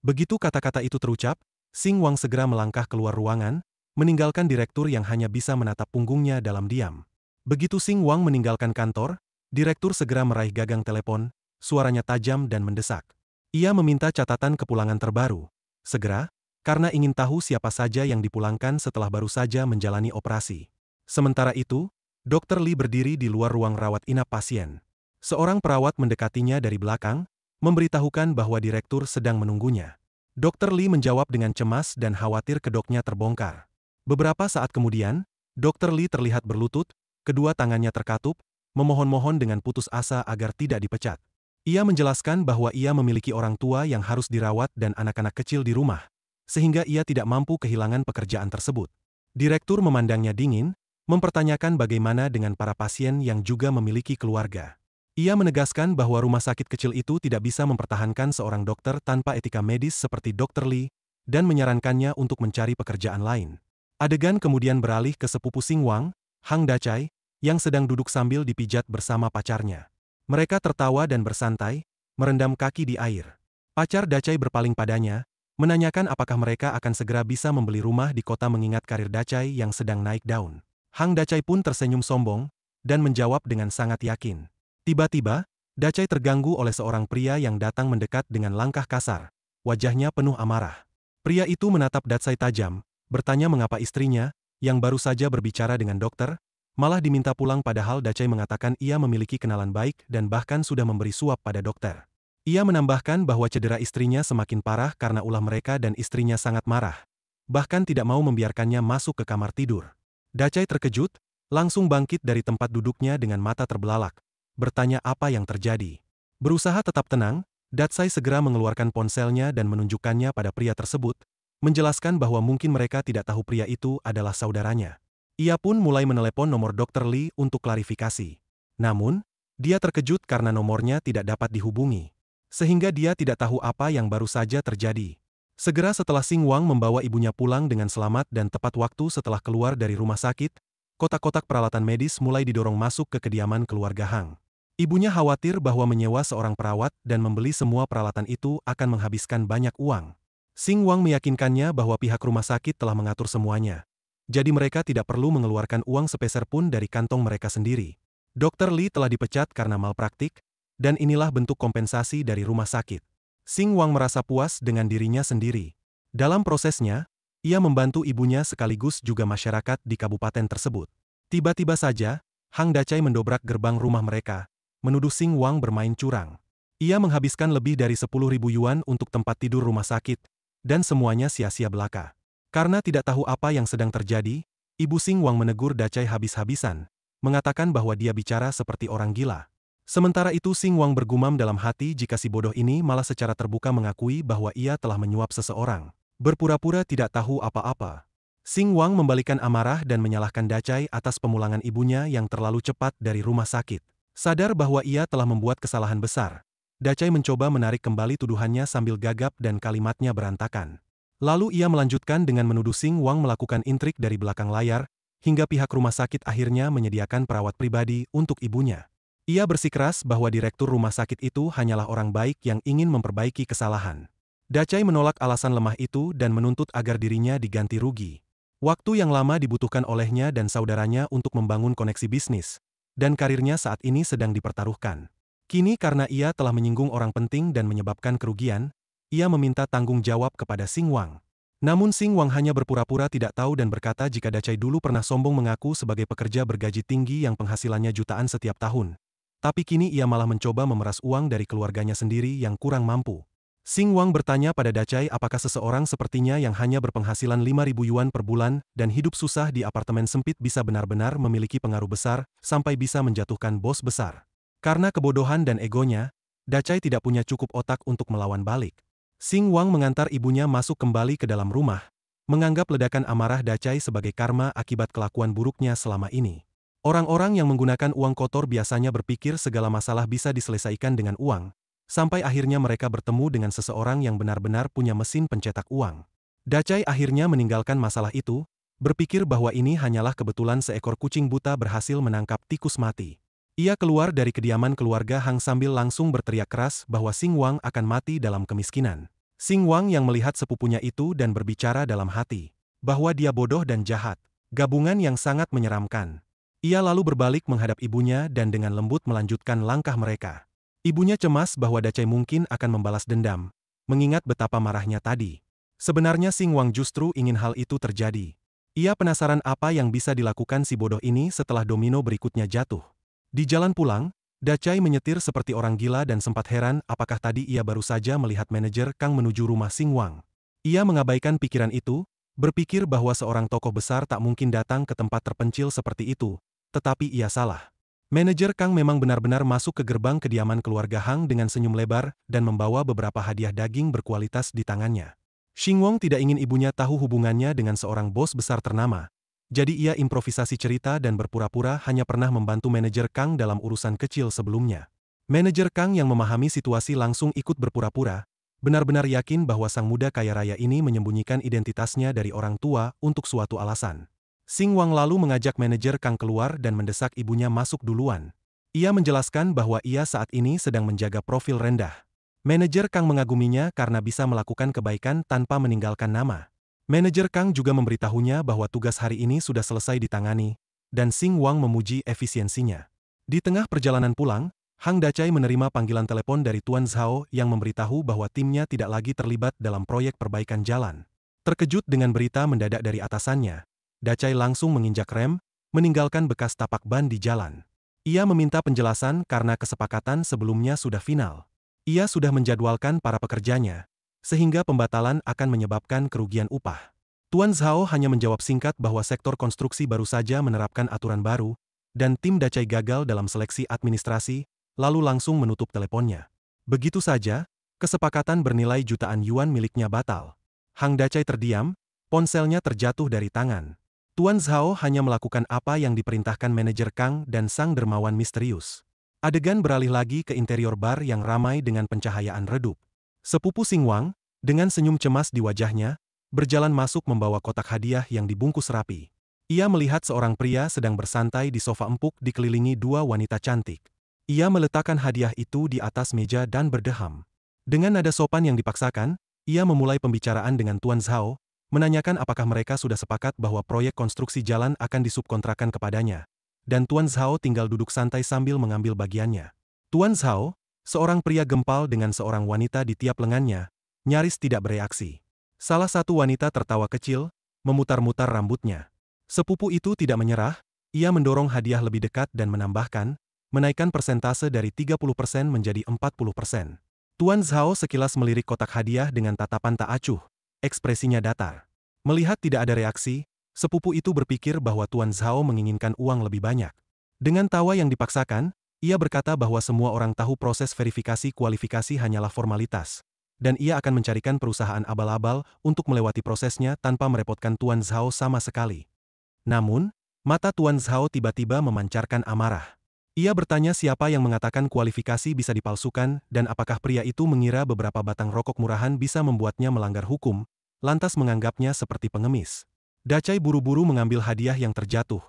Begitu kata-kata itu terucap, Sing Wang segera melangkah keluar ruangan, meninggalkan direktur yang hanya bisa menatap punggungnya dalam diam. Begitu Sing Wang meninggalkan kantor, direktur segera meraih gagang telepon, suaranya tajam dan mendesak. Ia meminta catatan kepulangan terbaru. Segera, karena ingin tahu siapa saja yang dipulangkan setelah baru saja menjalani operasi. Sementara itu, Dr. Lee berdiri di luar ruang rawat inap pasien. Seorang perawat mendekatinya dari belakang, memberitahukan bahwa direktur sedang menunggunya. Dr. Lee menjawab dengan cemas dan khawatir kedoknya terbongkar. Beberapa saat kemudian, Dr. Lee terlihat berlutut, kedua tangannya terkatup, memohon-mohon dengan putus asa agar tidak dipecat. Ia menjelaskan bahwa ia memiliki orang tua yang harus dirawat dan anak-anak kecil di rumah, sehingga ia tidak mampu kehilangan pekerjaan tersebut. Direktur memandangnya dingin, mempertanyakan bagaimana dengan para pasien yang juga memiliki keluarga. Ia menegaskan bahwa rumah sakit kecil itu tidak bisa mempertahankan seorang dokter tanpa etika medis seperti Dr. Lee, dan menyarankannya untuk mencari pekerjaan lain. Adegan kemudian beralih ke sepupu Sing Wang, Hang Dacai, yang sedang duduk sambil dipijat bersama pacarnya. Mereka tertawa dan bersantai, merendam kaki di air. Pacar Dacai berpaling padanya, menanyakan apakah mereka akan segera bisa membeli rumah di kota mengingat karir Dacai yang sedang naik daun. Hang Dacai pun tersenyum sombong, dan menjawab dengan sangat yakin. Tiba-tiba, Dacai terganggu oleh seorang pria yang datang mendekat dengan langkah kasar, wajahnya penuh amarah. Pria itu menatap Dacai tajam, bertanya mengapa istrinya, yang baru saja berbicara dengan dokter, malah diminta pulang padahal Dacai mengatakan ia memiliki kenalan baik dan bahkan sudah memberi suap pada dokter. Ia menambahkan bahwa cedera istrinya semakin parah karena ulah mereka dan istrinya sangat marah, bahkan tidak mau membiarkannya masuk ke kamar tidur. Dacai terkejut, langsung bangkit dari tempat duduknya dengan mata terbelalak, bertanya apa yang terjadi. Berusaha tetap tenang, Dacai segera mengeluarkan ponselnya dan menunjukkannya pada pria tersebut, menjelaskan bahwa mungkin mereka tidak tahu pria itu adalah saudaranya. Ia pun mulai menelepon nomor Dr. Lee untuk klarifikasi. Namun, dia terkejut karena nomornya tidak dapat dihubungi. Sehingga dia tidak tahu apa yang baru saja terjadi. Segera setelah Sing Wang membawa ibunya pulang dengan selamat dan tepat waktu setelah keluar dari rumah sakit, kotak-kotak peralatan medis mulai didorong masuk ke kediaman keluarga Hang. Ibunya khawatir bahwa menyewa seorang perawat dan membeli semua peralatan itu akan menghabiskan banyak uang. Sing Wang meyakinkannya bahwa pihak rumah sakit telah mengatur semuanya. jadi mereka tidak perlu mengeluarkan uang sepeser pun dari kantong mereka sendiri. Dr. Lee telah dipecat karena malpraktik, dan inilah bentuk kompensasi dari rumah sakit. Xing Wang merasa puas dengan dirinya sendiri. Dalam prosesnya, ia membantu ibunya sekaligus juga masyarakat di kabupaten tersebut. Tiba-tiba saja, Hang Dacai mendobrak gerbang rumah mereka, menuduh Xing Wang bermain curang. Ia menghabiskan lebih dari 10.000 yuan untuk tempat tidur rumah sakit, dan semuanya sia-sia belaka. Karena tidak tahu apa yang sedang terjadi, Ibu Xing Wang menegur Dacai habis-habisan, mengatakan bahwa dia bicara seperti orang gila. Sementara itu Xing Wang bergumam dalam hati jika si bodoh ini malah secara terbuka mengakui bahwa ia telah menyuap seseorang. Berpura-pura tidak tahu apa-apa. Xing Wang membalikan amarah dan menyalahkan Dacai atas pemulangan ibunya yang terlalu cepat dari rumah sakit. Sadar bahwa ia telah membuat kesalahan besar, Dacai mencoba menarik kembali tuduhannya sambil gagap dan kalimatnya berantakan. Lalu ia melanjutkan dengan menuduh Xing Wang melakukan intrik dari belakang layar, hingga pihak rumah sakit akhirnya menyediakan perawat pribadi untuk ibunya. Ia bersikeras bahwa direktur rumah sakit itu hanyalah orang baik yang ingin memperbaiki kesalahan. Dacai menolak alasan lemah itu dan menuntut agar dirinya diganti rugi. Waktu yang lama dibutuhkan olehnya dan saudaranya untuk membangun koneksi bisnis, dan karirnya saat ini sedang dipertaruhkan. Kini karena ia telah menyinggung orang penting dan menyebabkan kerugian, ia meminta tanggung jawab kepada Xing Wang. Namun Xing Wang hanya berpura-pura tidak tahu dan berkata jika Dacai dulu pernah sombong mengaku sebagai pekerja bergaji tinggi yang penghasilannya jutaan setiap tahun. Tapi kini ia malah mencoba memeras uang dari keluarganya sendiri yang kurang mampu. Xing Wang bertanya pada Dacai apakah seseorang sepertinya yang hanya berpenghasilan 5.000 yuan per bulan dan hidup susah di apartemen sempit bisa benar-benar memiliki pengaruh besar sampai bisa menjatuhkan bos besar. Karena kebodohan dan egonya, Dacai tidak punya cukup otak untuk melawan balik. Xing Wang mengantar ibunya masuk kembali ke dalam rumah, menganggap ledakan amarah Dacai sebagai karma akibat kelakuan buruknya selama ini. Orang-orang yang menggunakan uang kotor biasanya berpikir segala masalah bisa diselesaikan dengan uang, sampai akhirnya mereka bertemu dengan seseorang yang benar-benar punya mesin pencetak uang. Dacai akhirnya meninggalkan masalah itu, berpikir bahwa ini hanyalah kebetulan seekor kucing buta berhasil menangkap tikus mati. Ia keluar dari kediaman keluarga Hang sambil langsung berteriak keras bahwa Xing Wang akan mati dalam kemiskinan. Xing Wang yang melihat sepupunya itu dan berbicara dalam hati, bahwa dia bodoh dan jahat, gabungan yang sangat menyeramkan. Ia lalu berbalik menghadap ibunya dan dengan lembut melanjutkan langkah mereka. Ibunya cemas bahwa Dacai mungkin akan membalas dendam, mengingat betapa marahnya tadi. Sebenarnya Xing Wang justru ingin hal itu terjadi. Ia penasaran apa yang bisa dilakukan si bodoh ini setelah domino berikutnya jatuh. Di jalan pulang, Dacai menyetir seperti orang gila dan sempat heran apakah tadi ia baru saja melihat manajer Kang menuju rumah Xing Wang. Ia mengabaikan pikiran itu, berpikir bahwa seorang tokoh besar tak mungkin datang ke tempat terpencil seperti itu, tetapi ia salah. Manajer Kang memang benar-benar masuk ke gerbang kediaman keluarga Hang dengan senyum lebar dan membawa beberapa hadiah daging berkualitas di tangannya. Xing Wang tidak ingin ibunya tahu hubungannya dengan seorang bos besar ternama, jadi ia improvisasi cerita dan berpura-pura hanya pernah membantu manajer Kang dalam urusan kecil sebelumnya. Manajer Kang yang memahami situasi langsung ikut berpura-pura, benar-benar yakin bahwa sang muda kaya raya ini menyembunyikan identitasnya dari orang tua untuk suatu alasan. Xing Wang lalu mengajak manajer Kang keluar dan mendesak ibunya masuk duluan. Ia menjelaskan bahwa ia saat ini sedang menjaga profil rendah. Manajer Kang mengaguminya karena bisa melakukan kebaikan tanpa meninggalkan nama. Manajer Kang juga memberitahunya bahwa tugas hari ini sudah selesai ditangani, dan Xing Wang memuji efisiensinya. Di tengah perjalanan pulang, Hang Dacai menerima panggilan telepon dari Tuan Zhao yang memberitahu bahwa timnya tidak lagi terlibat dalam proyek perbaikan jalan. Terkejut dengan berita mendadak dari atasannya, Dacai langsung menginjak rem, meninggalkan bekas tapak ban di jalan. Ia meminta penjelasan karena kesepakatan sebelumnya sudah final. Ia sudah menjadwalkan para pekerjanya, sehingga pembatalan akan menyebabkan kerugian upah. Tuan Zhao hanya menjawab singkat bahwa sektor konstruksi baru saja menerapkan aturan baru, dan tim Dacai gagal dalam seleksi administrasi, lalu langsung menutup teleponnya. Begitu saja, kesepakatan bernilai jutaan yuan miliknya batal. Hang Dacai terdiam, ponselnya terjatuh dari tangan. Tuan Zhao hanya melakukan apa yang diperintahkan manajer Kang dan sang dermawan misterius. Adegan beralih lagi ke interior bar yang ramai dengan pencahayaan redup. Sepupu Xing Wang, dengan senyum cemas di wajahnya, berjalan masuk membawa kotak hadiah yang dibungkus rapi. Ia melihat seorang pria sedang bersantai di sofa empuk dikelilingi dua wanita cantik. Ia meletakkan hadiah itu di atas meja dan berdeham. Dengan nada sopan yang dipaksakan, ia memulai pembicaraan dengan Tuan Zhao, menanyakan apakah mereka sudah sepakat bahwa proyek konstruksi jalan akan disubkontrakkan kepadanya. Dan Tuan Zhao tinggal duduk santai sambil mengambil bagiannya. Tuan Zhao, seorang pria gempal dengan seorang wanita di tiap lengannya, nyaris tidak bereaksi. Salah satu wanita tertawa kecil, memutar-mutar rambutnya. Sepupu itu tidak menyerah, ia mendorong hadiah lebih dekat dan menambahkan, menaikkan persentase dari 30% menjadi 40%. Tuan Zhao sekilas melirik kotak hadiah dengan tatapan tak acuh, ekspresinya datar. Melihat tidak ada reaksi, sepupu itu berpikir bahwa Tuan Zhao menginginkan uang lebih banyak. Dengan tawa yang dipaksakan, ia berkata bahwa semua orang tahu proses verifikasi kualifikasi hanyalah formalitas, dan ia akan mencarikan perusahaan abal-abal untuk melewati prosesnya tanpa merepotkan Tuan Zhao sama sekali. Namun, mata Tuan Zhao tiba-tiba memancarkan amarah. Ia bertanya siapa yang mengatakan kualifikasi bisa dipalsukan dan apakah pria itu mengira beberapa batang rokok murahan bisa membuatnya melanggar hukum, lantas menganggapnya seperti pengemis. Dacai buru-buru mengambil hadiah yang terjatuh.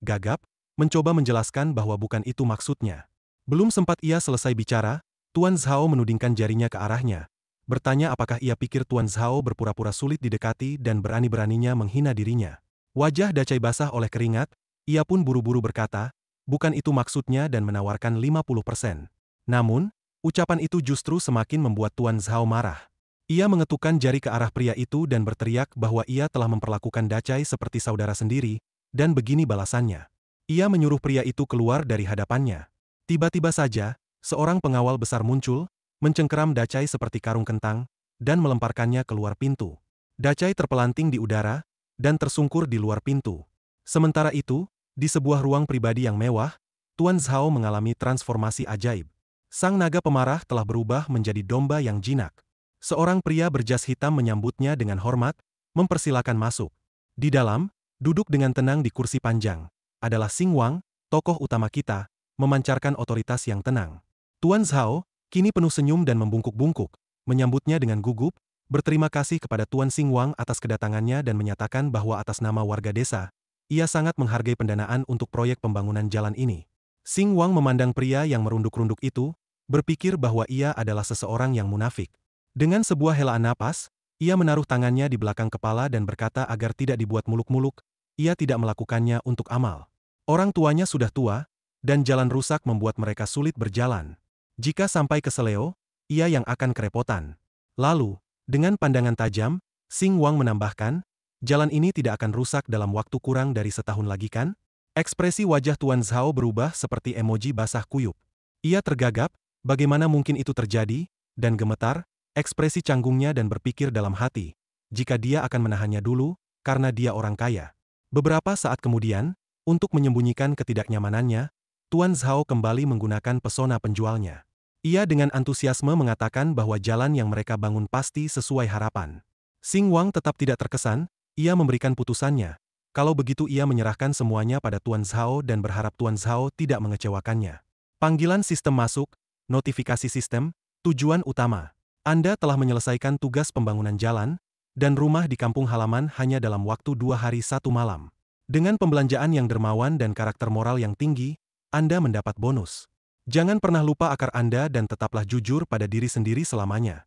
Gagap, mencoba menjelaskan bahwa bukan itu maksudnya. Belum sempat ia selesai bicara, Tuan Zhao menudingkan jarinya ke arahnya. Bertanya apakah ia pikir Tuan Zhao berpura-pura sulit didekati dan berani-beraninya menghina dirinya. Wajah Dacai basah oleh keringat, ia pun buru-buru berkata, bukan itu maksudnya dan menawarkan 50%. Namun, ucapan itu justru semakin membuat Tuan Zhao marah. Ia mengetukkan jari ke arah pria itu dan berteriak bahwa ia telah memperlakukan Dacai seperti saudara sendiri, dan begini balasannya. Ia menyuruh pria itu keluar dari hadapannya. Tiba-tiba saja, seorang pengawal besar muncul, mencengkeram Dacai seperti karung kentang, dan melemparkannya keluar pintu. Dacai terpelanting di udara, dan tersungkur di luar pintu. Sementara itu, di sebuah ruang pribadi yang mewah, Tuan Zhao mengalami transformasi ajaib. Sang naga pemarah telah berubah menjadi domba yang jinak. Seorang pria berjas hitam menyambutnya dengan hormat, mempersilakan masuk. Di dalam, duduk dengan tenang di kursi panjang, adalah Xing Wang, tokoh utama kita, memancarkan otoritas yang tenang. Tuan Zhao, kini penuh senyum dan membungkuk-bungkuk, menyambutnya dengan gugup, berterima kasih kepada Tuan Xing Wang atas kedatangannya dan menyatakan bahwa atas nama warga desa, ia sangat menghargai pendanaan untuk proyek pembangunan jalan ini. Xing Wang memandang pria yang merunduk-runduk itu, berpikir bahwa ia adalah seseorang yang munafik. Dengan sebuah helaan napas, ia menaruh tangannya di belakang kepala dan berkata agar tidak dibuat muluk-muluk, ia tidak melakukannya untuk amal. Orang tuanya sudah tua, dan jalan rusak membuat mereka sulit berjalan. Jika sampai ke Seleo, ia yang akan kerepotan. Lalu, dengan pandangan tajam, Xing Wang menambahkan, jalan ini tidak akan rusak dalam waktu kurang dari setahun lagi kan? Ekspresi wajah Tuan Zhao berubah seperti emoji basah kuyup. Ia tergagap, bagaimana mungkin itu terjadi, dan gemetar, ekspresi canggungnya dan berpikir dalam hati, jika dia akan menahannya dulu, karena dia orang kaya. Beberapa saat kemudian, untuk menyembunyikan ketidaknyamanannya, Tuan Zhao kembali menggunakan pesona penjualnya. Ia dengan antusiasme mengatakan bahwa jalan yang mereka bangun pasti sesuai harapan. Xing Wang tetap tidak terkesan, ia memberikan putusannya. Kalau begitu ia menyerahkan semuanya pada Tuan Zhao dan berharap Tuan Zhao tidak mengecewakannya. Panggilan sistem masuk, notifikasi sistem, tujuan utama. Anda telah menyelesaikan tugas pembangunan jalan, dan rumah di kampung halaman hanya dalam waktu 2 hari 1 malam. Dengan pembelanjaan yang dermawan dan karakter moral yang tinggi, Anda mendapat bonus. Jangan pernah lupa akar Anda dan tetaplah jujur pada diri sendiri selamanya.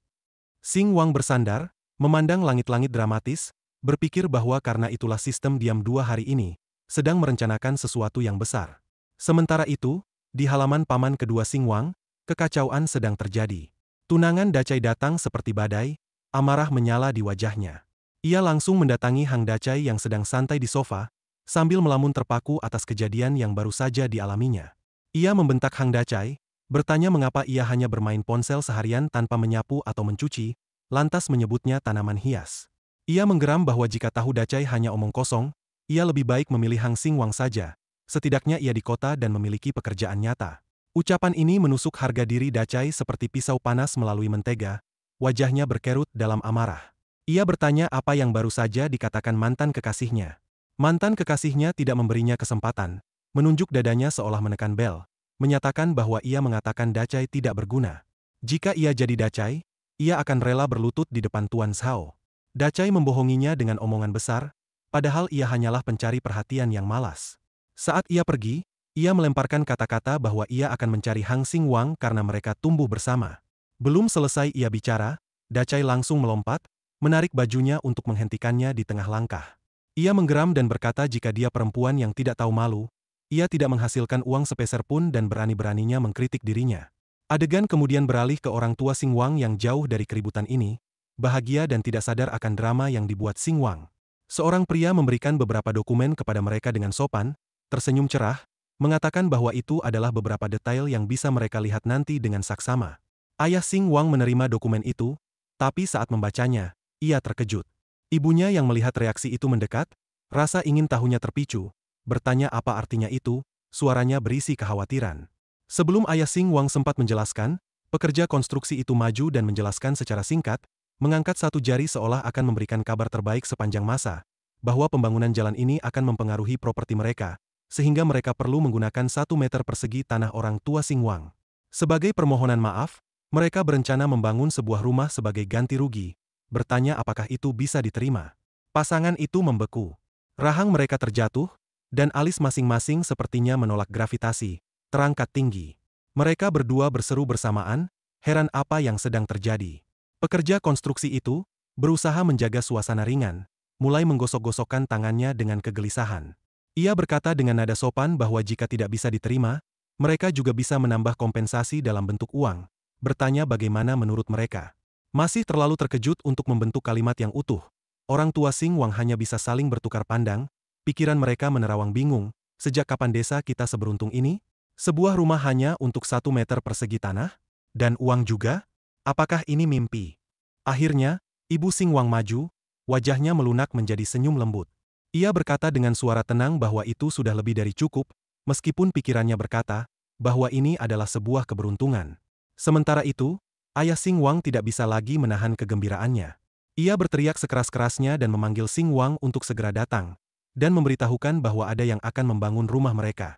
Xing Wang bersandar, memandang langit-langit dramatis, berpikir bahwa karena itulah sistem diam 2 hari ini, sedang merencanakan sesuatu yang besar. Sementara itu, di halaman paman kedua Xing Wang, kekacauan sedang terjadi. Tunangan Dacai datang seperti badai, amarah menyala di wajahnya. Ia langsung mendatangi Hang Dacai yang sedang santai di sofa, sambil melamun terpaku atas kejadian yang baru saja dialaminya. Ia membentak Hang Dacai, bertanya mengapa ia hanya bermain ponsel seharian tanpa menyapu atau mencuci, lantas menyebutnya tanaman hias. Ia menggeram bahwa jika tahu Dacai hanya omong kosong, ia lebih baik memilih Hang Xing Wang saja, setidaknya ia di kota dan memiliki pekerjaan nyata. Ucapan ini menusuk harga diri Dacai seperti pisau panas melalui mentega, wajahnya berkerut dalam amarah. Ia bertanya apa yang baru saja dikatakan mantan kekasihnya. Mantan kekasihnya tidak memberinya kesempatan, menunjuk dadanya seolah menekan bel, menyatakan bahwa ia mengatakan Dacai tidak berguna. Jika ia jadi Dacai, ia akan rela berlutut di depan Tuan Zhao. Dacai membohonginya dengan omongan besar, padahal ia hanyalah pencari perhatian yang malas. Saat ia pergi, ia melemparkan kata-kata bahwa ia akan mencari Hang Xing Wang karena mereka tumbuh bersama. Belum selesai ia bicara, Dacai langsung melompat, menarik bajunya untuk menghentikannya di tengah langkah. Ia menggeram dan berkata jika dia perempuan yang tidak tahu malu, ia tidak menghasilkan uang sepeser pun dan berani-beraninya mengkritik dirinya. Adegan kemudian beralih ke orang tua Xing Wang yang jauh dari keributan ini, bahagia dan tidak sadar akan drama yang dibuat Xing Wang. Seorang pria memberikan beberapa dokumen kepada mereka dengan sopan, tersenyum cerah, mengatakan bahwa itu adalah beberapa detail yang bisa mereka lihat nanti dengan saksama. Ayah Xing Wang menerima dokumen itu, tapi saat membacanya, ia terkejut. Ibunya yang melihat reaksi itu mendekat, rasa ingin tahunya terpicu, bertanya apa artinya itu, suaranya berisi kekhawatiran. Sebelum ayah Xing Wang sempat menjelaskan, pekerja konstruksi itu maju dan menjelaskan secara singkat, mengangkat satu jari seolah akan memberikan kabar terbaik sepanjang masa, bahwa pembangunan jalan ini akan mempengaruhi properti mereka, sehingga mereka perlu menggunakan 1 meter persegi tanah orang tua Xing Wang. Sebagai permohonan maaf, mereka berencana membangun sebuah rumah sebagai ganti rugi, bertanya apakah itu bisa diterima. Pasangan itu membeku. Rahang mereka terjatuh, dan alis masing-masing sepertinya menolak gravitasi, terangkat tinggi. Mereka berdua berseru bersamaan, heran apa yang sedang terjadi. Pekerja konstruksi itu berusaha menjaga suasana ringan, mulai menggosok-gosokkan tangannya dengan kegelisahan. Ia berkata dengan nada sopan bahwa jika tidak bisa diterima, mereka juga bisa menambah kompensasi dalam bentuk uang, bertanya bagaimana menurut mereka. Masih terlalu terkejut untuk membentuk kalimat yang utuh. Orang tua Xing Wang hanya bisa saling bertukar pandang, pikiran mereka menerawang bingung, sejak kapan desa kita seberuntung ini? Sebuah rumah hanya untuk 1 meter persegi tanah? Dan uang juga? Apakah ini mimpi? Akhirnya, Ibu Xing Wang maju, wajahnya melunak menjadi senyum lembut. Ia berkata dengan suara tenang bahwa itu sudah lebih dari cukup, meskipun pikirannya berkata bahwa ini adalah sebuah keberuntungan. Sementara itu, ayah Xing Wang tidak bisa lagi menahan kegembiraannya. Ia berteriak sekeras-kerasnya dan memanggil Xing Wang untuk segera datang, dan memberitahukan bahwa ada yang akan membangun rumah mereka.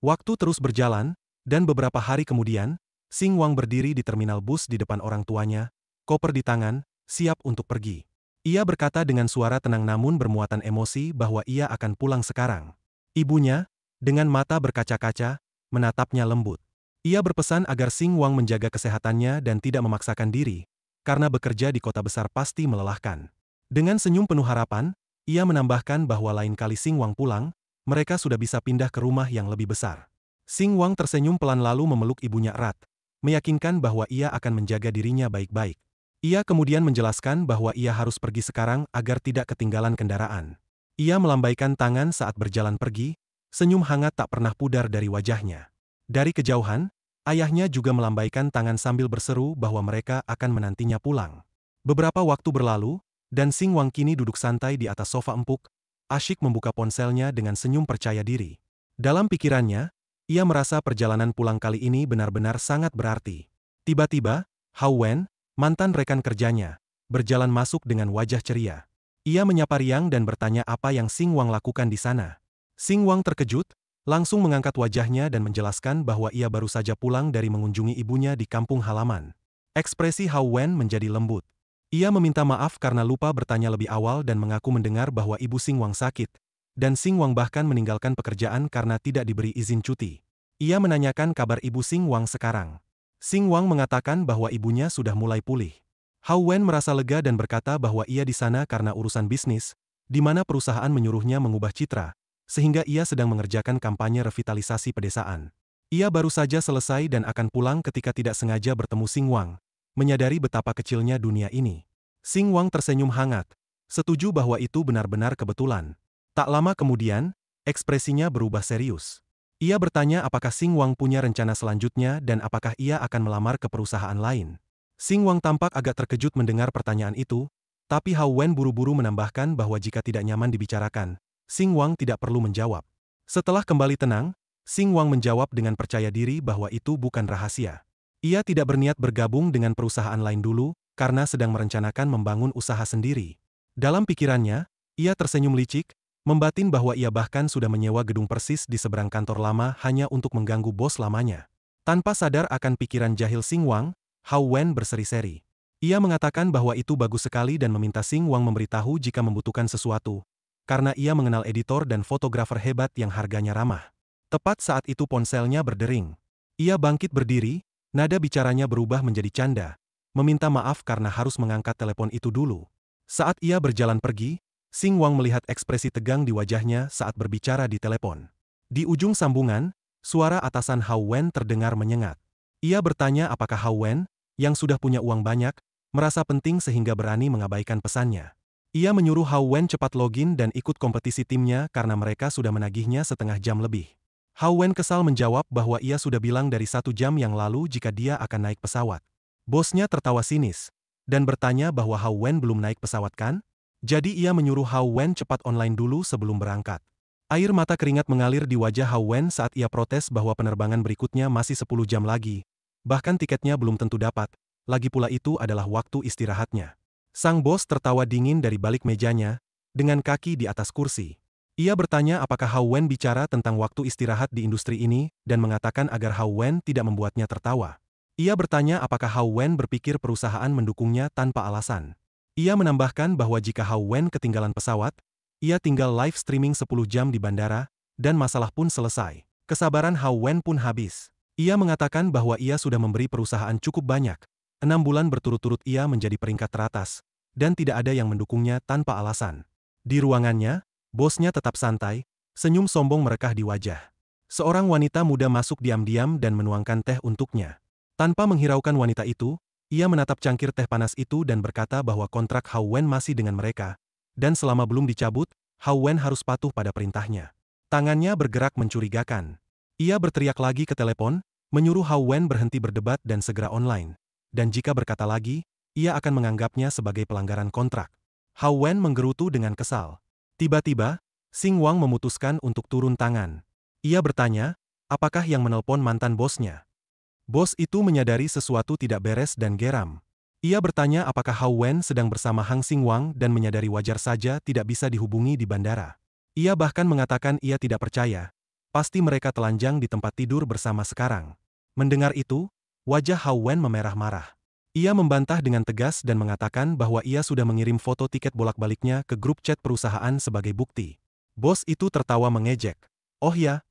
Waktu terus berjalan, dan beberapa hari kemudian, Xing Wang berdiri di terminal bus di depan orang tuanya, koper di tangan, siap untuk pergi. Ia berkata dengan suara tenang namun bermuatan emosi bahwa ia akan pulang sekarang. Ibunya, dengan mata berkaca-kaca, menatapnya lembut. Ia berpesan agar Xing Wang menjaga kesehatannya dan tidak memaksakan diri, karena bekerja di kota besar pasti melelahkan. Dengan senyum penuh harapan, ia menambahkan bahwa lain kali Xing Wang pulang, mereka sudah bisa pindah ke rumah yang lebih besar. Xing Wang tersenyum pelan lalu memeluk ibunya erat, meyakinkan bahwa ia akan menjaga dirinya baik-baik. Ia kemudian menjelaskan bahwa ia harus pergi sekarang agar tidak ketinggalan kendaraan. Ia melambaikan tangan saat berjalan pergi, senyum hangat tak pernah pudar dari wajahnya. Dari kejauhan, ayahnya juga melambaikan tangan sambil berseru bahwa mereka akan menantinya pulang. Beberapa waktu berlalu, dan Xing Wang kini duduk santai di atas sofa empuk, asyik membuka ponselnya dengan senyum percaya diri. Dalam pikirannya, ia merasa perjalanan pulang kali ini benar-benar sangat berarti. Tiba-tiba, Hao Wen, mantan rekan kerjanya, berjalan masuk dengan wajah ceria. Ia menyapa riang dan bertanya apa yang Xing Wang lakukan di sana. Xing Wang terkejut, langsung mengangkat wajahnya dan menjelaskan bahwa ia baru saja pulang dari mengunjungi ibunya di kampung halaman. Ekspresi Hao Wen menjadi lembut. Ia meminta maaf karena lupa bertanya lebih awal dan mengaku mendengar bahwa ibu Xing Wang sakit, dan Xing Wang bahkan meninggalkan pekerjaan karena tidak diberi izin cuti. Ia menanyakan kabar ibu Xing Wang sekarang. Xing Wang mengatakan bahwa ibunya sudah mulai pulih. Hao Wen merasa lega dan berkata bahwa ia di sana karena urusan bisnis, di mana perusahaan menyuruhnya mengubah citra, sehingga ia sedang mengerjakan kampanye revitalisasi pedesaan. Ia baru saja selesai dan akan pulang ketika tidak sengaja bertemu Xing Wang, menyadari betapa kecilnya dunia ini. Xing Wang tersenyum hangat, setuju bahwa itu benar-benar kebetulan. Tak lama kemudian, ekspresinya berubah serius. Ia bertanya apakah Xing Wang punya rencana selanjutnya dan apakah ia akan melamar ke perusahaan lain. Xing Wang tampak agak terkejut mendengar pertanyaan itu, tapi Hao Wen buru-buru menambahkan bahwa jika tidak nyaman dibicarakan, Xing Wang tidak perlu menjawab. Setelah kembali tenang, Xing Wang menjawab dengan percaya diri bahwa itu bukan rahasia. Ia tidak berniat bergabung dengan perusahaan lain dulu, karena sedang merencanakan membangun usaha sendiri. Dalam pikirannya, ia tersenyum licik, membatin bahwa ia bahkan sudah menyewa gedung persis di seberang kantor lama hanya untuk mengganggu bos lamanya. Tanpa sadar akan pikiran jahil Xing Wang, Hao Wen berseri-seri. Ia mengatakan bahwa itu bagus sekali dan meminta Xing Wang memberitahu jika membutuhkan sesuatu, karena ia mengenal editor dan fotografer hebat yang harganya ramah. Tepat saat itu ponselnya berdering. Ia bangkit berdiri, nada bicaranya berubah menjadi canda, meminta maaf karena harus mengangkat telepon itu dulu. Saat ia berjalan pergi, Xing Wang melihat ekspresi tegang di wajahnya saat berbicara di telepon. Di ujung sambungan, suara atasan Hao Wen terdengar menyengat. Ia bertanya apakah Hao Wen, yang sudah punya uang banyak, merasa penting sehingga berani mengabaikan pesannya. Ia menyuruh Hao Wen cepat login dan ikut kompetisi timnya karena mereka sudah menagihnya setengah jam lebih. Hao Wen kesal menjawab bahwa ia sudah bilang dari 1 jam yang lalu jika dia akan naik pesawat. Bosnya tertawa sinis dan bertanya bahwa Hao Wen belum naik pesawat kan? Jadi ia menyuruh Hao Wen cepat online dulu sebelum berangkat. Air mata keringat mengalir di wajah Hao Wen saat ia protes bahwa penerbangan berikutnya masih 10 jam lagi. Bahkan tiketnya belum tentu dapat, lagi pula itu adalah waktu istirahatnya. Sang bos tertawa dingin dari balik mejanya, dengan kaki di atas kursi. Ia bertanya apakah Hao Wen bicara tentang waktu istirahat di industri ini dan mengatakan agar Hao Wen tidak membuatnya tertawa. Ia bertanya apakah Hao Wen berpikir perusahaan mendukungnya tanpa alasan. Ia menambahkan bahwa jika Hao Wen ketinggalan pesawat, ia tinggal live streaming 10 jam di bandara, dan masalah pun selesai. Kesabaran Hao Wen pun habis. Ia mengatakan bahwa ia sudah memberi perusahaan cukup banyak. 6 bulan berturut-turut ia menjadi peringkat teratas, dan tidak ada yang mendukungnya tanpa alasan. Di ruangannya, bosnya tetap santai, senyum sombong merekah di wajah. Seorang wanita muda masuk diam-diam dan menuangkan teh untuknya. Tanpa menghiraukan wanita itu, ia menatap cangkir teh panas itu dan berkata bahwa kontrak Hao Wen masih dengan mereka, dan selama belum dicabut, Hao Wen harus patuh pada perintahnya. Tangannya bergerak mencurigakan. Ia berteriak lagi ke telepon, menyuruh Hao Wen berhenti berdebat dan segera online. Dan jika berkata lagi, ia akan menganggapnya sebagai pelanggaran kontrak. Hao Wen menggerutu dengan kesal. Tiba-tiba, Xing Wang memutuskan untuk turun tangan. Ia bertanya, apakah yang menelpon mantan bosnya? Bos itu menyadari sesuatu tidak beres dan geram. Ia bertanya apakah Hao Wen sedang bersama Hang Xing Wang dan menyadari wajar saja tidak bisa dihubungi di bandara. Ia bahkan mengatakan ia tidak percaya. Pasti mereka telanjang di tempat tidur bersama sekarang. Mendengar itu, wajah Hao Wen memerah marah. Ia membantah dengan tegas dan mengatakan bahwa ia sudah mengirim foto tiket bolak-baliknya ke grup chat perusahaan sebagai bukti. Bos itu tertawa mengejek. Oh ya?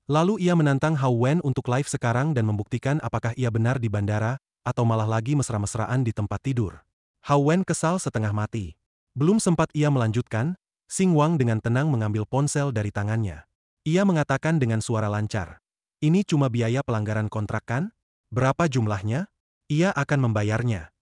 Lalu ia menantang Hao Wen untuk live sekarang dan membuktikan apakah ia benar di bandara, atau malah lagi mesra-mesraan di tempat tidur. Hao Wen kesal setengah mati. Belum sempat ia melanjutkan, Xing Wang dengan tenang mengambil ponsel dari tangannya. Ia mengatakan dengan suara lancar. Ini cuma biaya pelanggaran kontrak kan? Berapa jumlahnya? Ia akan membayarnya.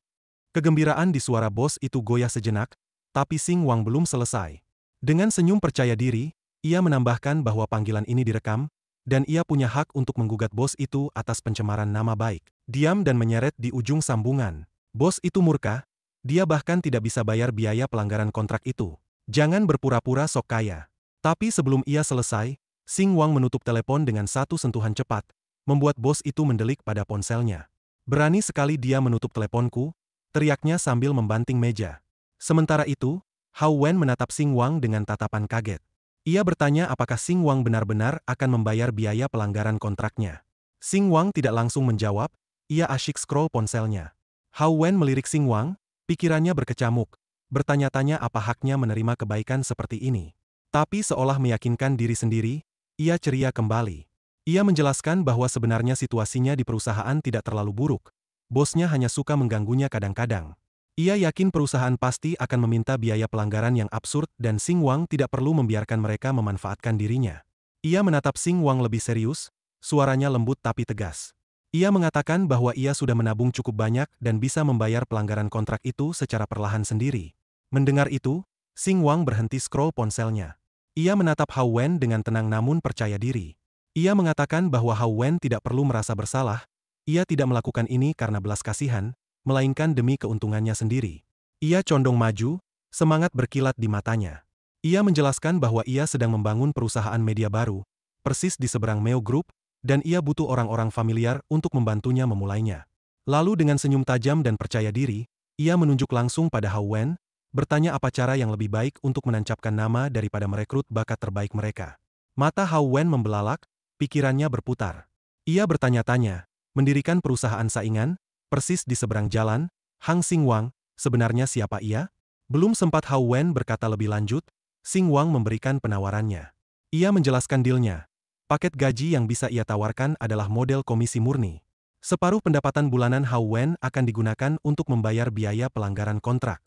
Kegembiraan di suara bos itu goyah sejenak, tapi Xing Wang belum selesai. Dengan senyum percaya diri, ia menambahkan bahwa panggilan ini direkam, dan ia punya hak untuk menggugat bos itu atas pencemaran nama baik. Diam dan menyeret di ujung sambungan. Bos itu murka, dia bahkan tidak bisa bayar biaya pelanggaran kontrak itu. Jangan berpura-pura sok kaya. Tapi sebelum ia selesai, Xing Wang menutup telepon dengan satu sentuhan cepat, membuat bos itu mendelik pada ponselnya. Berani sekali dia menutup teleponku, teriaknya sambil membanting meja. Sementara itu, Hao Wen menatap Xing Wang dengan tatapan kaget. Ia bertanya apakah Xing Wang benar-benar akan membayar biaya pelanggaran kontraknya. Xing Wang tidak langsung menjawab, ia asyik scroll ponselnya. Hao Wen melirik Xing Wang, pikirannya berkecamuk, bertanya-tanya apa haknya menerima kebaikan seperti ini. Tapi seolah meyakinkan diri sendiri, ia ceria kembali. Ia menjelaskan bahwa sebenarnya situasinya di perusahaan tidak terlalu buruk. Bosnya hanya suka mengganggunya kadang-kadang. Ia yakin perusahaan pasti akan meminta biaya pelanggaran yang absurd dan Xing Wang tidak perlu membiarkan mereka memanfaatkan dirinya. Ia menatap Xing Wang lebih serius, suaranya lembut tapi tegas. Ia mengatakan bahwa ia sudah menabung cukup banyak dan bisa membayar pelanggaran kontrak itu secara perlahan sendiri. Mendengar itu, Xing Wang berhenti scroll ponselnya. Ia menatap Hao Wen dengan tenang namun percaya diri. Ia mengatakan bahwa Hao Wen tidak perlu merasa bersalah, ia tidak melakukan ini karena belas kasihan, melainkan demi keuntungannya sendiri. Ia condong maju, semangat berkilat di matanya. Ia menjelaskan bahwa ia sedang membangun perusahaan media baru, persis di seberang Meo Group, dan ia butuh orang-orang familiar untuk membantunya memulainya. Lalu dengan senyum tajam dan percaya diri, ia menunjuk langsung pada Hao Wen, bertanya apa cara yang lebih baik untuk menancapkan nama daripada merekrut bakat terbaik mereka. Mata Hao Wen membelalak, pikirannya berputar. Ia bertanya-tanya, mendirikan perusahaan saingan, persis di seberang jalan, Hang Xing Wang, sebenarnya siapa ia? Belum sempat Hao Wen berkata lebih lanjut, Xing Wang memberikan penawarannya. Ia menjelaskan dealnya. Paket gaji yang bisa ia tawarkan adalah model komisi murni. Separuh pendapatan bulanan Hao Wen akan digunakan untuk membayar biaya pelanggaran kontrak.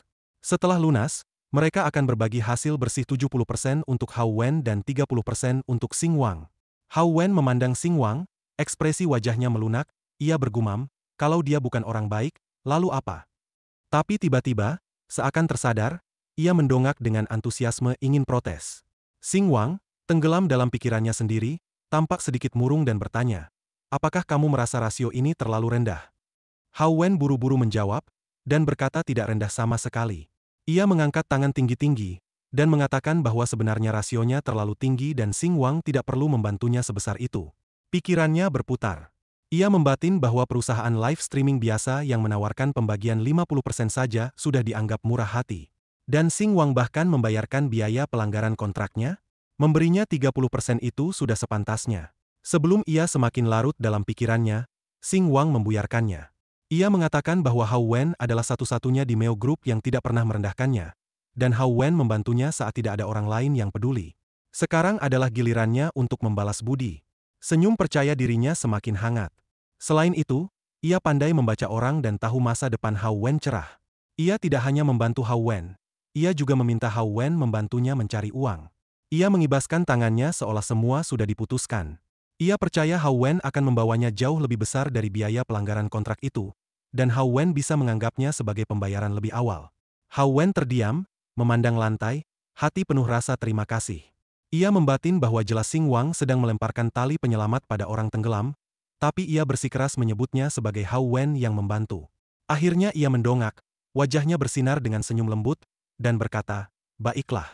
Setelah lunas, mereka akan berbagi hasil bersih 70% untuk Hao Wen dan 30% untuk Xing Wang. Hao Wen memandang Xing Wang, ekspresi wajahnya melunak, ia bergumam, kalau dia bukan orang baik, lalu apa? Tapi tiba-tiba, seakan tersadar, ia mendongak dengan antusiasme ingin protes. Xing Wang, tenggelam dalam pikirannya sendiri, tampak sedikit murung dan bertanya, apakah kamu merasa rasio ini terlalu rendah? Hao Wen buru-buru menjawab, dan berkata tidak rendah sama sekali. Ia mengangkat tangan tinggi-tinggi, dan mengatakan bahwa sebenarnya rasionya terlalu tinggi dan Xing Wang tidak perlu membantunya sebesar itu. Pikirannya berputar. Ia membatin bahwa perusahaan live streaming biasa yang menawarkan pembagian 50% saja sudah dianggap murah hati. Dan Xing Wang bahkan membayarkan biaya pelanggaran kontraknya? Memberinya 30% itu sudah sepantasnya. Sebelum ia semakin larut dalam pikirannya, Xing Wang membuyarkannya. Ia mengatakan bahwa Hao Wen adalah satu-satunya di Meo Group yang tidak pernah merendahkannya, dan Hao Wen membantunya saat tidak ada orang lain yang peduli. Sekarang adalah gilirannya untuk membalas budi. Senyum percaya dirinya semakin hangat. Selain itu, ia pandai membaca orang dan tahu masa depan Hao Wen cerah. Ia tidak hanya membantu Hao Wen, ia juga meminta Hao Wen membantunya mencari uang. Ia mengibaskan tangannya seolah semua sudah diputuskan. Ia percaya Hao Wen akan membawanya jauh lebih besar dari biaya pelanggaran kontrak itu, dan Hao Wen bisa menganggapnya sebagai pembayaran lebih awal. Hao Wen terdiam, memandang lantai, hati penuh rasa terima kasih. Ia membatin bahwa jelas Xing Wang sedang melemparkan tali penyelamat pada orang tenggelam, tapi ia bersikeras menyebutnya sebagai Hao Wen yang membantu. Akhirnya ia mendongak, wajahnya bersinar dengan senyum lembut, dan berkata, baiklah.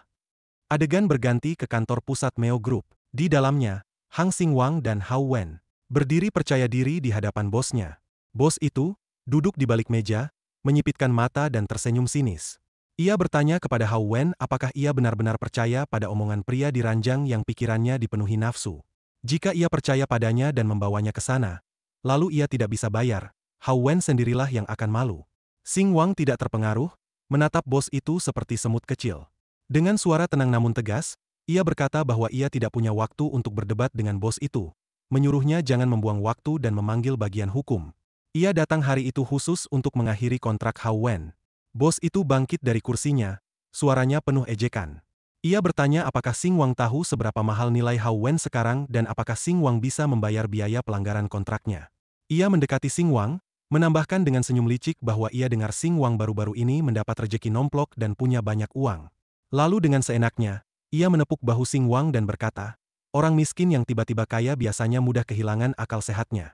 Adegan berganti ke kantor pusat Meo Group. Di dalamnya, Hang Xing Wang dan Hao Wen berdiri percaya diri di hadapan bosnya. Bos itu duduk di balik meja, menyipitkan mata dan tersenyum sinis. Ia bertanya kepada Hao Wen apakah ia benar-benar percaya pada omongan pria di ranjang yang pikirannya dipenuhi nafsu. Jika ia percaya padanya dan membawanya ke sana, lalu ia tidak bisa bayar, Hao Wen sendirilah yang akan malu. Xing Wang tidak terpengaruh, menatap bos itu seperti semut kecil. Dengan suara tenang namun tegas, ia berkata bahwa ia tidak punya waktu untuk berdebat dengan bos itu, menyuruhnya jangan membuang waktu dan memanggil bagian hukum. Ia datang hari itu khusus untuk mengakhiri kontrak Hao Wen. Bos itu bangkit dari kursinya, suaranya penuh ejekan. Ia bertanya apakah Xing Wang tahu seberapa mahal nilai Hao Wen sekarang dan apakah Xing Wang bisa membayar biaya pelanggaran kontraknya. Ia mendekati Xing Wang, menambahkan dengan senyum licik bahwa ia dengar Xing Wang baru-baru ini mendapat rejeki nomplok dan punya banyak uang. Lalu dengan seenaknya, ia menepuk bahu Xing Wang dan berkata, orang miskin yang tiba-tiba kaya biasanya mudah kehilangan akal sehatnya.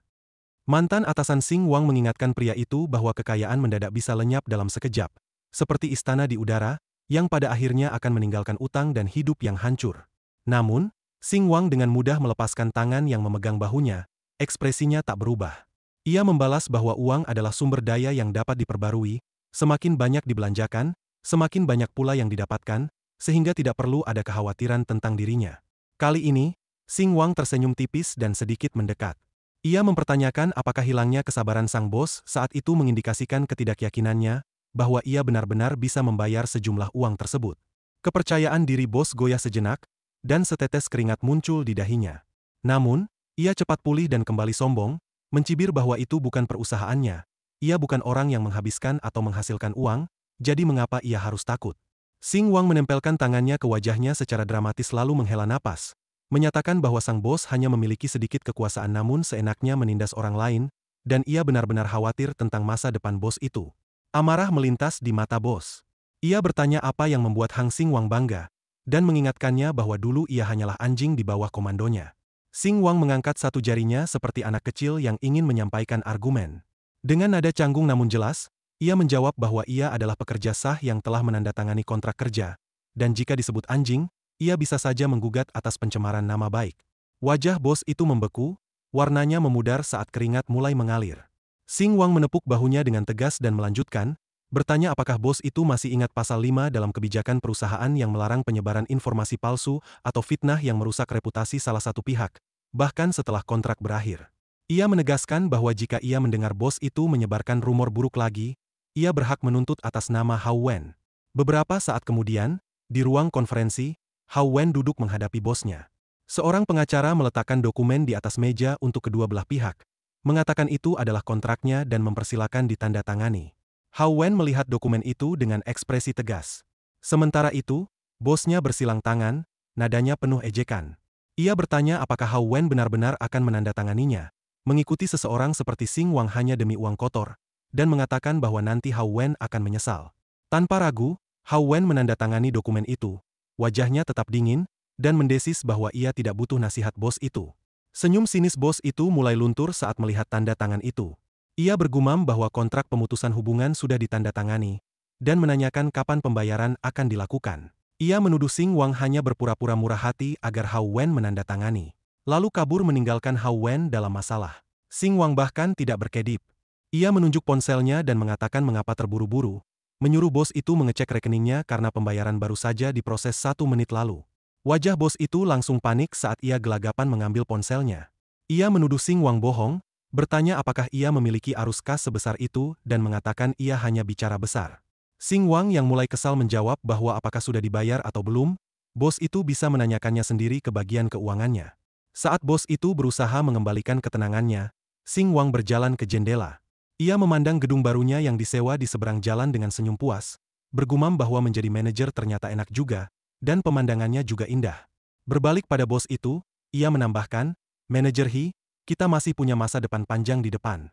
Mantan atasan Xing Wang mengingatkan pria itu bahwa kekayaan mendadak bisa lenyap dalam sekejap, seperti istana di udara, yang pada akhirnya akan meninggalkan utang dan hidup yang hancur. Namun, Xing Wang dengan mudah melepaskan tangan yang memegang bahunya, ekspresinya tak berubah. Ia membalas bahwa uang adalah sumber daya yang dapat diperbarui, semakin banyak dibelanjakan, semakin banyak pula yang didapatkan, sehingga tidak perlu ada kekhawatiran tentang dirinya. Kali ini, Xing Wang tersenyum tipis dan sedikit mendekat. Ia mempertanyakan apakah hilangnya kesabaran sang bos saat itu mengindikasikan ketidakyakinannya bahwa ia benar-benar bisa membayar sejumlah uang tersebut. Kepercayaan diri bos goyah sejenak, dan setetes keringat muncul di dahinya. Namun, ia cepat pulih dan kembali sombong, mencibir bahwa itu bukan perusahaannya. Ia bukan orang yang menghabiskan atau menghasilkan uang, jadi mengapa ia harus takut? Xing Wang menempelkan tangannya ke wajahnya secara dramatis lalu menghela napas, menyatakan bahwa sang bos hanya memiliki sedikit kekuasaan namun seenaknya menindas orang lain, dan ia benar-benar khawatir tentang masa depan bos itu. Amarah melintas di mata bos. Ia bertanya apa yang membuat Hang Xing Wang bangga, dan mengingatkannya bahwa dulu ia hanyalah anjing di bawah komandonya. Xing Wang mengangkat satu jarinya seperti anak kecil yang ingin menyampaikan argumen. Dengan nada canggung namun jelas, ia menjawab bahwa ia adalah pekerja sah yang telah menandatangani kontrak kerja, dan jika disebut anjing, ia bisa saja menggugat atas pencemaran nama baik. Wajah bos itu membeku, warnanya memudar saat keringat mulai mengalir. Xing Wang menepuk bahunya dengan tegas dan melanjutkan, bertanya apakah bos itu masih ingat pasal 5 dalam kebijakan perusahaan yang melarang penyebaran informasi palsu atau fitnah yang merusak reputasi salah satu pihak, bahkan setelah kontrak berakhir. Ia menegaskan bahwa jika ia mendengar bos itu menyebarkan rumor buruk lagi, ia berhak menuntut atas nama Hao Wen. Beberapa saat kemudian, di ruang konferensi, Hao Wen duduk menghadapi bosnya. Seorang pengacara meletakkan dokumen di atas meja untuk kedua belah pihak, mengatakan itu adalah kontraknya dan mempersilakan ditandatangani. Hao Wen melihat dokumen itu dengan ekspresi tegas. Sementara itu, bosnya bersilang tangan, nadanya penuh ejekan. Ia bertanya apakah Hao Wen benar-benar akan menandatanganinya, mengikuti seseorang seperti Xing Wang hanya demi uang kotor, dan mengatakan bahwa nanti Hao Wen akan menyesal. Tanpa ragu, Hao Wen menandatangani dokumen itu. Wajahnya tetap dingin, dan mendesis bahwa ia tidak butuh nasihat bos itu. Senyum sinis bos itu mulai luntur saat melihat tanda tangan itu. Ia bergumam bahwa kontrak pemutusan hubungan sudah ditandatangani, dan menanyakan kapan pembayaran akan dilakukan. Ia menuduh Xing Wang hanya berpura-pura murah hati agar Hao Wen menandatangani, lalu kabur meninggalkan Hao Wen dalam masalah. Xing Wang bahkan tidak berkedip. Ia menunjuk ponselnya dan mengatakan mengapa terburu-buru, menyuruh bos itu mengecek rekeningnya karena pembayaran baru saja diproses 1 menit lalu. Wajah bos itu langsung panik saat ia gelagapan mengambil ponselnya. Ia menuduh Xing Wang bohong, bertanya apakah ia memiliki arus kas sebesar itu dan mengatakan ia hanya bicara besar. Xing Wang yang mulai kesal menjawab bahwa apakah sudah dibayar atau belum, bos itu bisa menanyakannya sendiri ke bagian keuangannya. Saat bos itu berusaha mengembalikan ketenangannya, Xing Wang berjalan ke jendela. Ia memandang gedung barunya yang disewa di seberang jalan dengan senyum puas, bergumam bahwa menjadi manajer ternyata enak juga, dan pemandangannya juga indah. Berbalik pada bos itu, ia menambahkan, "Manajer He, kita masih punya masa depan panjang di depan."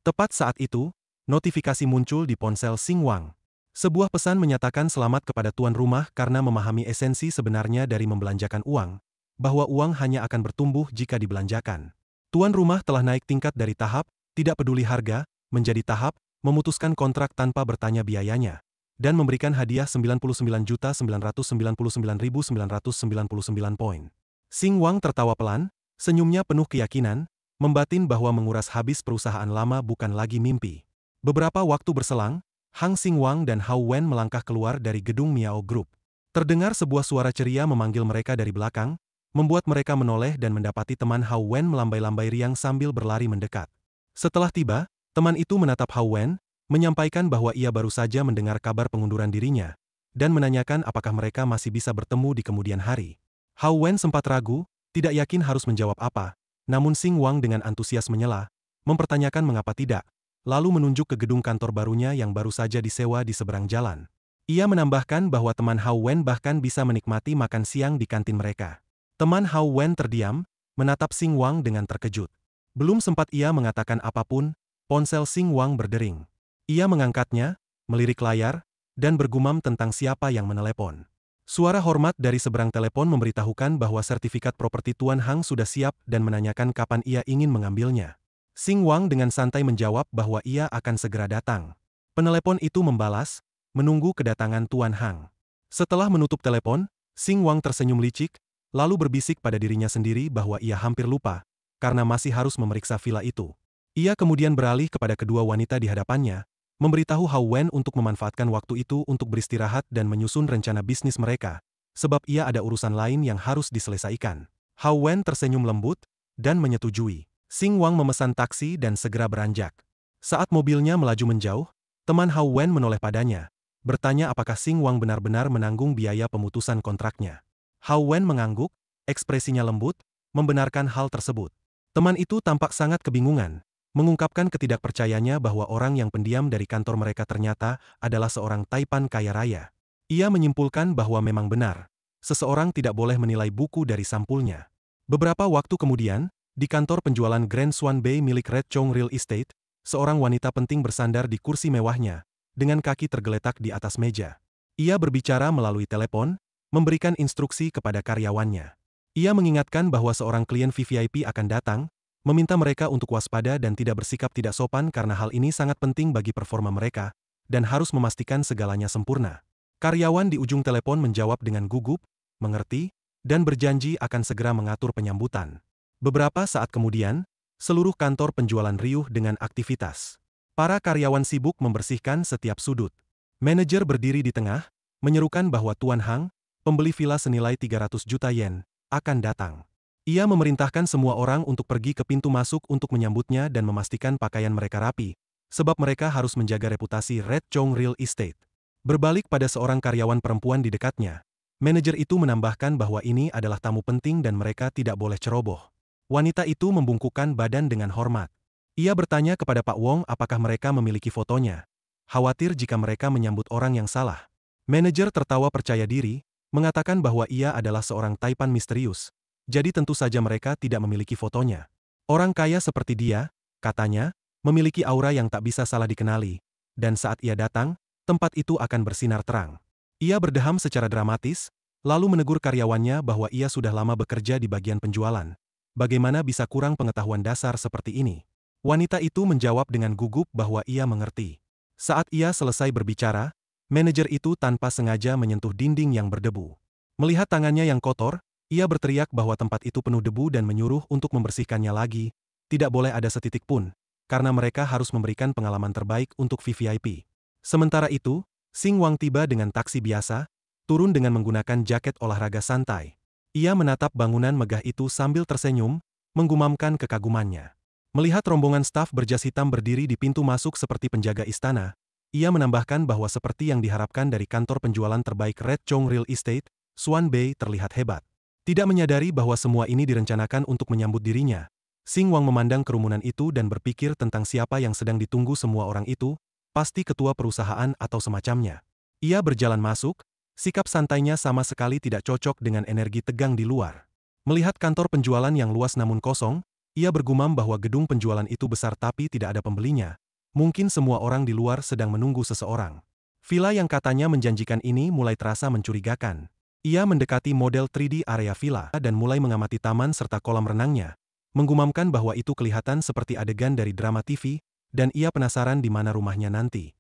Tepat saat itu, notifikasi muncul di ponsel Xing Wang. Sebuah pesan menyatakan selamat kepada tuan rumah karena memahami esensi sebenarnya dari membelanjakan uang, bahwa uang hanya akan bertumbuh jika dibelanjakan. Tuan rumah telah naik tingkat dari tahap, tidak peduli harga, menjadi tahap, memutuskan kontrak tanpa bertanya biayanya, dan memberikan hadiah 99.999.999 poin. Xing Wang tertawa pelan, senyumnya penuh keyakinan, membatin bahwa menguras habis perusahaan lama bukan lagi mimpi. Beberapa waktu berselang, Hang Xing Wang dan Hao Wen melangkah keluar dari gedung Miao Group. Terdengar sebuah suara ceria memanggil mereka dari belakang, membuat mereka menoleh dan mendapati teman Hao Wen melambai-lambai riang sambil berlari mendekat. Setelah tiba, teman itu menatap Hao Wen, menyampaikan bahwa ia baru saja mendengar kabar pengunduran dirinya, dan menanyakan apakah mereka masih bisa bertemu di kemudian hari. Hao Wen sempat ragu, tidak yakin harus menjawab apa, namun Xing Wang dengan antusias menyela, mempertanyakan mengapa tidak, lalu menunjuk ke gedung kantor barunya yang baru saja disewa di seberang jalan. Ia menambahkan bahwa teman Hao Wen bahkan bisa menikmati makan siang di kantin mereka. Teman Hao Wen terdiam, menatap Xing Wang dengan terkejut. Belum sempat ia mengatakan apapun, ponsel Xing Wang berdering. Ia mengangkatnya, melirik layar, dan bergumam tentang siapa yang menelepon. Suara hormat dari seberang telepon memberitahukan bahwa sertifikat properti Tuan Hang sudah siap dan menanyakan kapan ia ingin mengambilnya. Xing Wang dengan santai menjawab bahwa ia akan segera datang. Penelepon itu membalas, menunggu kedatangan Tuan Hang. Setelah menutup telepon, Xing Wang tersenyum licik, lalu berbisik pada dirinya sendiri bahwa ia hampir lupa, karena masih harus memeriksa villa itu. Ia kemudian beralih kepada kedua wanita di hadapannya, memberitahu Hao Wen untuk memanfaatkan waktu itu untuk beristirahat dan menyusun rencana bisnis mereka, sebab ia ada urusan lain yang harus diselesaikan. Hao Wen tersenyum lembut, dan menyetujui. Xing Wang memesan taksi dan segera beranjak. Saat mobilnya melaju menjauh, teman Hao Wen menoleh padanya, bertanya apakah Xing Wang benar-benar menanggung biaya pemutusan kontraknya. Hao Wen mengangguk, ekspresinya lembut, membenarkan hal tersebut. Teman itu tampak sangat kebingungan, mengungkapkan ketidakpercayanya bahwa orang yang pendiam dari kantor mereka ternyata adalah seorang taipan kaya raya. Ia menyimpulkan bahwa memang benar, seseorang tidak boleh menilai buku dari sampulnya. Beberapa waktu kemudian, di kantor penjualan Grand Swan Bay milik Red Chong Real Estate, seorang wanita penting bersandar di kursi mewahnya, dengan kaki tergeletak di atas meja. Ia berbicara melalui telepon, memberikan instruksi kepada karyawannya. Ia mengingatkan bahwa seorang klien VVIP akan datang, meminta mereka untuk waspada dan tidak bersikap tidak sopan karena hal ini sangat penting bagi performa mereka, dan harus memastikan segalanya sempurna. Karyawan di ujung telepon menjawab dengan gugup, mengerti, dan berjanji akan segera mengatur penyambutan. Beberapa saat kemudian, seluruh kantor penjualan riuh dengan aktivitas. Para karyawan sibuk membersihkan setiap sudut. Manajer berdiri di tengah, menyerukan bahwa Tuan Hang, pembeli villa senilai 300 juta yen, akan datang. Ia memerintahkan semua orang untuk pergi ke pintu masuk untuk menyambutnya dan memastikan pakaian mereka rapi, sebab mereka harus menjaga reputasi Red Chong Real Estate. Berbalik pada seorang karyawan perempuan di dekatnya, manajer itu menambahkan bahwa ini adalah tamu penting dan mereka tidak boleh ceroboh. Wanita itu membungkukkan badan dengan hormat. Ia bertanya kepada Pak Wong apakah mereka memiliki fotonya. khawatir jika mereka menyambut orang yang salah. Manajer tertawa percaya diri, mengatakan bahwa ia adalah seorang taipan misterius, jadi tentu saja mereka tidak memiliki fotonya. Orang kaya seperti dia, katanya, memiliki aura yang tak bisa salah dikenali, dan saat ia datang, tempat itu akan bersinar terang. Ia berdeham secara dramatis, lalu menegur karyawannya bahwa ia sudah lama bekerja di bagian penjualan. Bagaimana bisa kurang pengetahuan dasar seperti ini? Wanita itu menjawab dengan gugup bahwa ia mengerti. Saat ia selesai berbicara, manajer itu tanpa sengaja menyentuh dinding yang berdebu. Melihat tangannya yang kotor, ia berteriak bahwa tempat itu penuh debu dan menyuruh untuk membersihkannya lagi. Tidak boleh ada setitik pun, karena mereka harus memberikan pengalaman terbaik untuk VVIP. Sementara itu, Xing Wang tiba dengan taksi biasa, turun dengan menggunakan jaket olahraga santai. Ia menatap bangunan megah itu sambil tersenyum, menggumamkan kekagumannya. Melihat rombongan staf berjas hitam berdiri di pintu masuk seperti penjaga istana, ia menambahkan bahwa seperti yang diharapkan dari kantor penjualan terbaik Red Chong Real Estate, Swan Bay terlihat hebat. Tidak menyadari bahwa semua ini direncanakan untuk menyambut dirinya, Xing Wang memandang kerumunan itu dan berpikir tentang siapa yang sedang ditunggu semua orang itu, pasti ketua perusahaan atau semacamnya. Ia berjalan masuk, sikap santainya sama sekali tidak cocok dengan energi tegang di luar. Melihat kantor penjualan yang luas namun kosong, ia bergumam bahwa gedung penjualan itu besar tapi tidak ada pembelinya. Mungkin semua orang di luar sedang menunggu seseorang. Villa yang katanya menjanjikan ini mulai terasa mencurigakan. Ia mendekati model 3D area villa dan mulai mengamati taman serta kolam renangnya, menggumamkan bahwa itu kelihatan seperti adegan dari drama TV, dan ia penasaran di mana rumahnya nanti.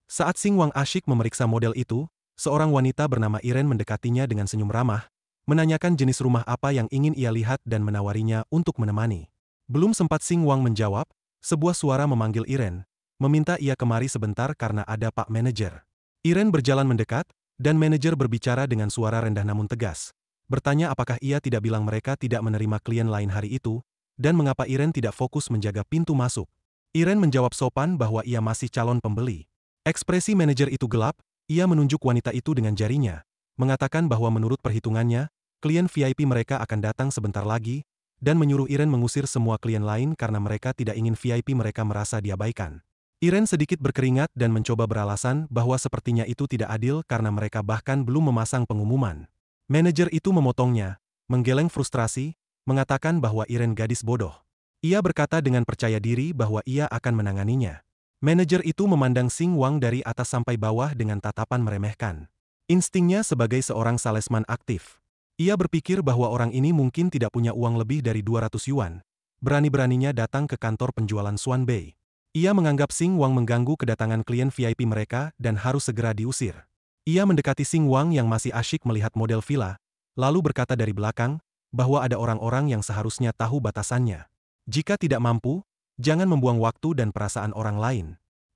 Saat Xing Wang asyik memeriksa model itu, seorang wanita bernama Iren mendekatinya dengan senyum ramah, menanyakan jenis rumah apa yang ingin ia lihat dan menawarinya untuk menemani. Belum sempat Xing Wang menjawab, sebuah suara memanggil Iren, meminta ia kemari sebentar karena ada Pak Manajer. Iren berjalan mendekat, dan manajer berbicara dengan suara rendah namun tegas, bertanya apakah ia tidak bilang mereka tidak menerima klien lain hari itu, dan mengapa Iren tidak fokus menjaga pintu masuk. Iren menjawab sopan bahwa ia masih calon pembeli. Ekspresi manajer itu gelap, ia menunjuk wanita itu dengan jarinya, mengatakan bahwa menurut perhitungannya, klien VIP mereka akan datang sebentar lagi, dan menyuruh Iren mengusir semua klien lain karena mereka tidak ingin VIP mereka merasa diabaikan. Iren sedikit berkeringat dan mencoba beralasan bahwa sepertinya itu tidak adil karena mereka bahkan belum memasang pengumuman. Manajer itu memotongnya, menggeleng frustrasi, mengatakan bahwa Iren gadis bodoh. Ia berkata dengan percaya diri bahwa ia akan menanganinya. Manajer itu memandang Xing Wang dari atas sampai bawah dengan tatapan meremehkan. Instingnya sebagai seorang salesman aktif. Ia berpikir bahwa orang ini mungkin tidak punya uang lebih dari 200 yuan. Berani-beraninya datang ke kantor penjualan Swan Bay. Ia menganggap Xing Wang mengganggu kedatangan klien VIP mereka dan harus segera diusir. Ia mendekati Xing Wang yang masih asyik melihat model villa, lalu berkata dari belakang, bahwa ada orang-orang yang seharusnya tahu batasannya. Jika tidak mampu, jangan membuang waktu dan perasaan orang lain.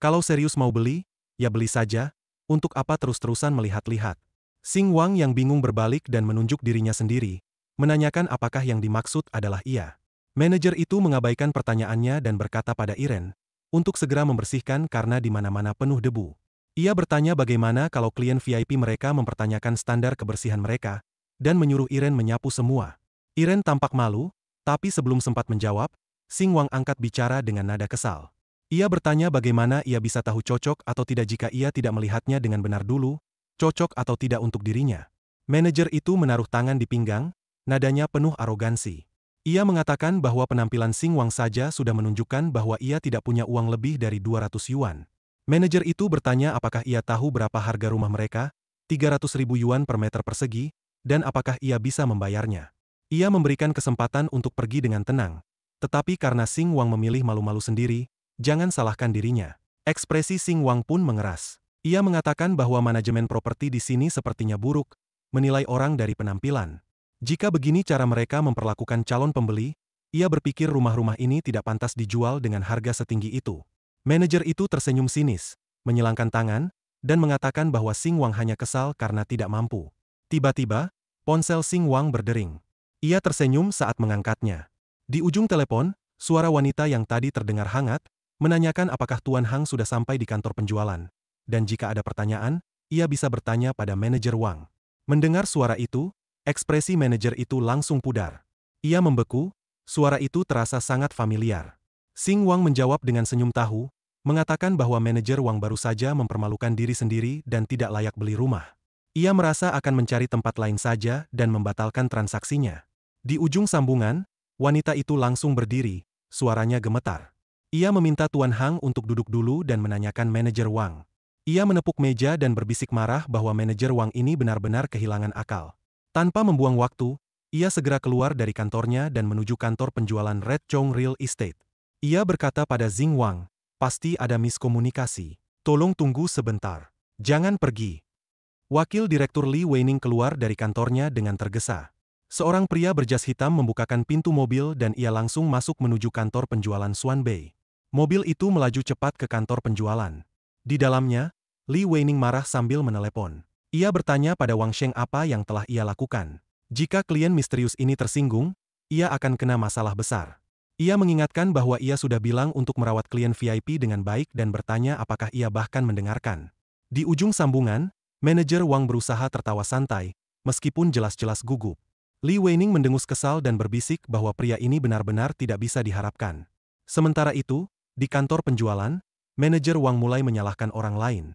Kalau serius mau beli, ya beli saja, untuk apa terus-terusan melihat-lihat. Xing Wang yang bingung berbalik dan menunjuk dirinya sendiri, menanyakan apakah yang dimaksud adalah ia. Manajer itu mengabaikan pertanyaannya dan berkata pada Iren, untuk segera membersihkan karena di mana-mana penuh debu. Ia bertanya bagaimana kalau klien VIP mereka mempertanyakan standar kebersihan mereka, dan menyuruh Iren menyapu semua. Iren tampak malu, tapi sebelum sempat menjawab, Xing Wang angkat bicara dengan nada kesal. Ia bertanya bagaimana ia bisa tahu cocok atau tidak jika ia tidak melihatnya dengan benar dulu, cocok atau tidak untuk dirinya. Manajer itu menaruh tangan di pinggang, nadanya penuh arogansi. Ia mengatakan bahwa penampilan Xing Wang saja sudah menunjukkan bahwa ia tidak punya uang lebih dari 200 yuan. Manajer itu bertanya apakah ia tahu berapa harga rumah mereka, 300.000 yuan per meter persegi, dan apakah ia bisa membayarnya. Ia memberikan kesempatan untuk pergi dengan tenang, tetapi karena Xing Wang memilih malu-malu sendiri, jangan salahkan dirinya. Ekspresi Xing Wang pun mengeras. Ia mengatakan bahwa manajemen properti di sini sepertinya buruk, menilai orang dari penampilan. Jika begini cara mereka memperlakukan calon pembeli, ia berpikir rumah-rumah ini tidak pantas dijual dengan harga setinggi itu. Manajer itu tersenyum sinis, menyilangkan tangan, dan mengatakan bahwa Xing Wang hanya kesal karena tidak mampu. Tiba-tiba, ponsel Xing Wang berdering. Ia tersenyum saat mengangkatnya. Di ujung telepon, suara wanita yang tadi terdengar hangat, menanyakan apakah Tuan Hang sudah sampai di kantor penjualan. Dan jika ada pertanyaan, ia bisa bertanya pada manajer Wang. Mendengar suara itu, ekspresi manajer itu langsung pudar. Ia membeku, suara itu terasa sangat familiar. Xing Wang menjawab dengan senyum tahu, mengatakan bahwa manajer Wang baru saja mempermalukan diri sendiri dan tidak layak beli rumah. Ia merasa akan mencari tempat lain saja dan membatalkan transaksinya. Di ujung sambungan, wanita itu langsung berdiri, suaranya gemetar. Ia meminta Tuan Hang untuk duduk dulu dan menanyakan manajer Wang. Ia menepuk meja dan berbisik marah bahwa manajer Wang ini benar-benar kehilangan akal. Tanpa membuang waktu, ia segera keluar dari kantornya dan menuju kantor penjualan Red Chong Real Estate. Ia berkata pada Xing Wang, "Pasti ada miskomunikasi. Tolong tunggu sebentar. Jangan pergi." Wakil Direktur Li Weining keluar dari kantornya dengan tergesa. Seorang pria berjas hitam membukakan pintu mobil dan ia langsung masuk menuju kantor penjualan Swanbei. Mobil itu melaju cepat ke kantor penjualan. Di dalamnya, Li Weining marah sambil menelepon. Ia bertanya pada Wang Sheng apa yang telah ia lakukan. Jika klien misterius ini tersinggung, ia akan kena masalah besar. Ia mengingatkan bahwa ia sudah bilang untuk merawat klien VIP dengan baik dan bertanya apakah ia bahkan mendengarkan. Di ujung sambungan, manajer Wang berusaha tertawa santai, meskipun jelas-jelas gugup. Li Weining mendengus kesal dan berbisik bahwa pria ini benar-benar tidak bisa diharapkan. Sementara itu, di kantor penjualan, manajer Wang mulai menyalahkan orang lain.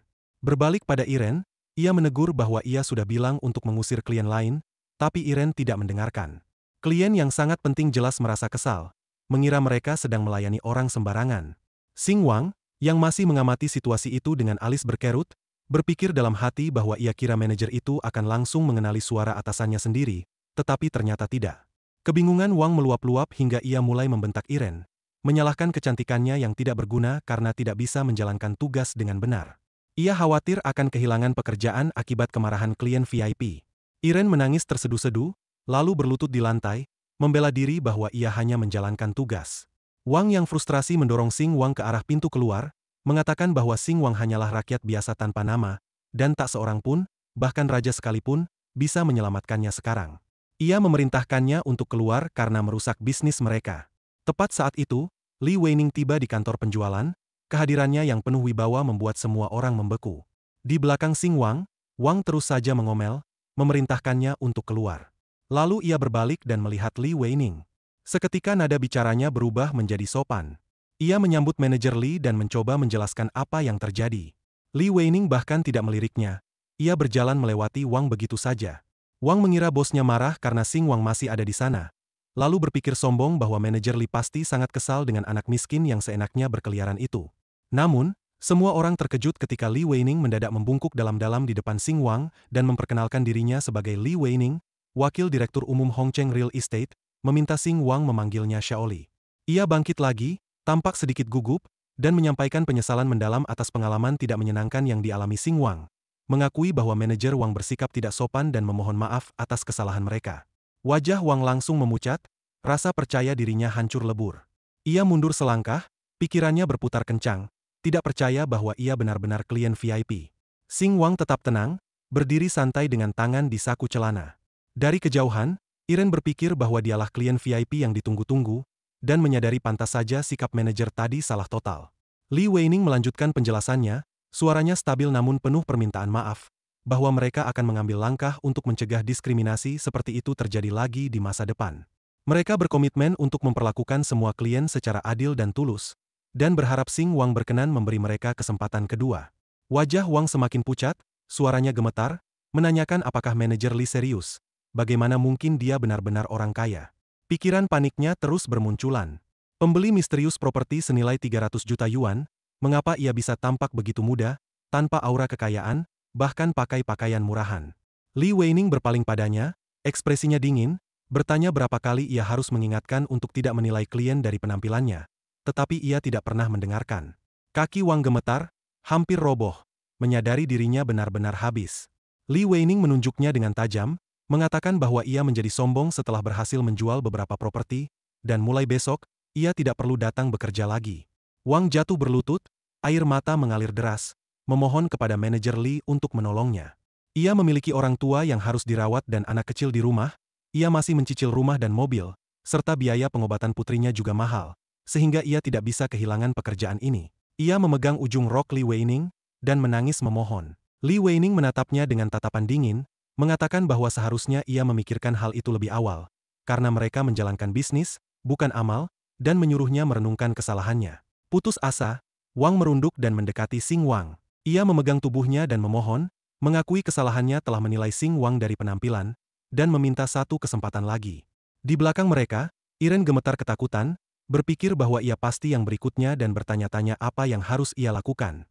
Berbalik pada Iren, ia menegur bahwa ia sudah bilang untuk mengusir klien lain, tapi Iren tidak mendengarkan. Klien yang sangat penting jelas merasa kesal, mengira mereka sedang melayani orang sembarangan. Xing Wang, yang masih mengamati situasi itu dengan alis berkerut, berpikir dalam hati bahwa ia kira manajer itu akan langsung mengenali suara atasannya sendiri, tetapi ternyata tidak. Kebingungan Wang meluap-luap hingga ia mulai membentak Iren, menyalahkan kecantikannya yang tidak berguna karena tidak bisa menjalankan tugas dengan benar. Ia khawatir akan kehilangan pekerjaan akibat kemarahan klien VIP. Iren menangis terseduh-seduh, lalu berlutut di lantai, membela diri bahwa ia hanya menjalankan tugas. Wang yang frustrasi mendorong Xing Wang ke arah pintu keluar, mengatakan bahwa Xing Wang hanyalah rakyat biasa tanpa nama, dan tak seorang pun, bahkan raja sekalipun, bisa menyelamatkannya sekarang. Ia memerintahkannya untuk keluar karena merusak bisnis mereka. Tepat saat itu, Li Weining tiba di kantor penjualan, kehadirannya yang penuh wibawa membuat semua orang membeku. Di belakang Xing Wang, Wang terus saja mengomel, memerintahkannya untuk keluar. Lalu ia berbalik dan melihat Li Weining. Seketika nada bicaranya berubah menjadi sopan. Ia menyambut manajer Li dan mencoba menjelaskan apa yang terjadi. Li Weining bahkan tidak meliriknya. Ia berjalan melewati Wang begitu saja. Wang mengira bosnya marah karena Xing Wang masih ada di sana. Lalu berpikir sombong bahwa manajer Li pasti sangat kesal dengan anak miskin yang seenaknya berkeliaran itu. Namun, semua orang terkejut ketika Li Weining mendadak membungkuk dalam-dalam di depan Xing Wang dan memperkenalkan dirinya sebagai Li Weining, Wakil Direktur Umum Hongcheng Real Estate, meminta Xing Wang memanggilnya Xiaoli. Ia bangkit lagi, tampak sedikit gugup, dan menyampaikan penyesalan mendalam atas pengalaman tidak menyenangkan yang dialami Xing Wang, mengakui bahwa manajer Wang bersikap tidak sopan dan memohon maaf atas kesalahan mereka. Wajah Wang langsung memucat, rasa percaya dirinya hancur lebur. Ia mundur selangkah, pikirannya berputar kencang, tidak percaya bahwa ia benar-benar klien VIP. Xing Wang tetap tenang, berdiri santai dengan tangan di saku celana. Dari kejauhan, Iren berpikir bahwa dialah klien VIP yang ditunggu-tunggu, dan menyadari pantas saja sikap manajer tadi salah total. Li Weining melanjutkan penjelasannya, suaranya stabil namun penuh permintaan maaf, bahwa mereka akan mengambil langkah untuk mencegah diskriminasi seperti itu terjadi lagi di masa depan. Mereka berkomitmen untuk memperlakukan semua klien secara adil dan tulus, dan berharap Xing Wang berkenan memberi mereka kesempatan kedua. Wajah Wang semakin pucat, suaranya gemetar, menanyakan apakah manajer Li serius, bagaimana mungkin dia benar-benar orang kaya. Pikiran paniknya terus bermunculan. Pembeli misterius properti senilai 300 juta yuan, mengapa ia bisa tampak begitu muda, tanpa aura kekayaan, bahkan pakai pakaian murahan. Li Weining berpaling padanya, ekspresinya dingin, bertanya berapa kali ia harus mengingatkan untuk tidak menilai klien dari penampilannya, tetapi ia tidak pernah mendengarkan. Kaki Wang gemetar, hampir roboh, menyadari dirinya benar-benar habis. Li Weining menunjuknya dengan tajam, mengatakan bahwa ia menjadi sombong setelah berhasil menjual beberapa properti, dan mulai besok, ia tidak perlu datang bekerja lagi. Wang jatuh berlutut, air mata mengalir deras, memohon kepada manajer Li untuk menolongnya. Ia memiliki orang tua yang harus dirawat dan anak kecil di rumah, ia masih mencicil rumah dan mobil, serta biaya pengobatan putrinya juga mahal, sehingga ia tidak bisa kehilangan pekerjaan ini. Ia memegang ujung rok Li Weining, dan menangis memohon. Li Weining menatapnya dengan tatapan dingin, mengatakan bahwa seharusnya ia memikirkan hal itu lebih awal, karena mereka menjalankan bisnis, bukan amal, dan menyuruhnya merenungkan kesalahannya. Putus asa, Wang merunduk dan mendekati Xing Wang. Ia memegang tubuhnya dan memohon, mengakui kesalahannya telah menilai Xing Wang dari penampilan, dan meminta satu kesempatan lagi. Di belakang mereka, Iren gemetar ketakutan, berpikir bahwa ia pasti yang berikutnya dan bertanya-tanya apa yang harus ia lakukan.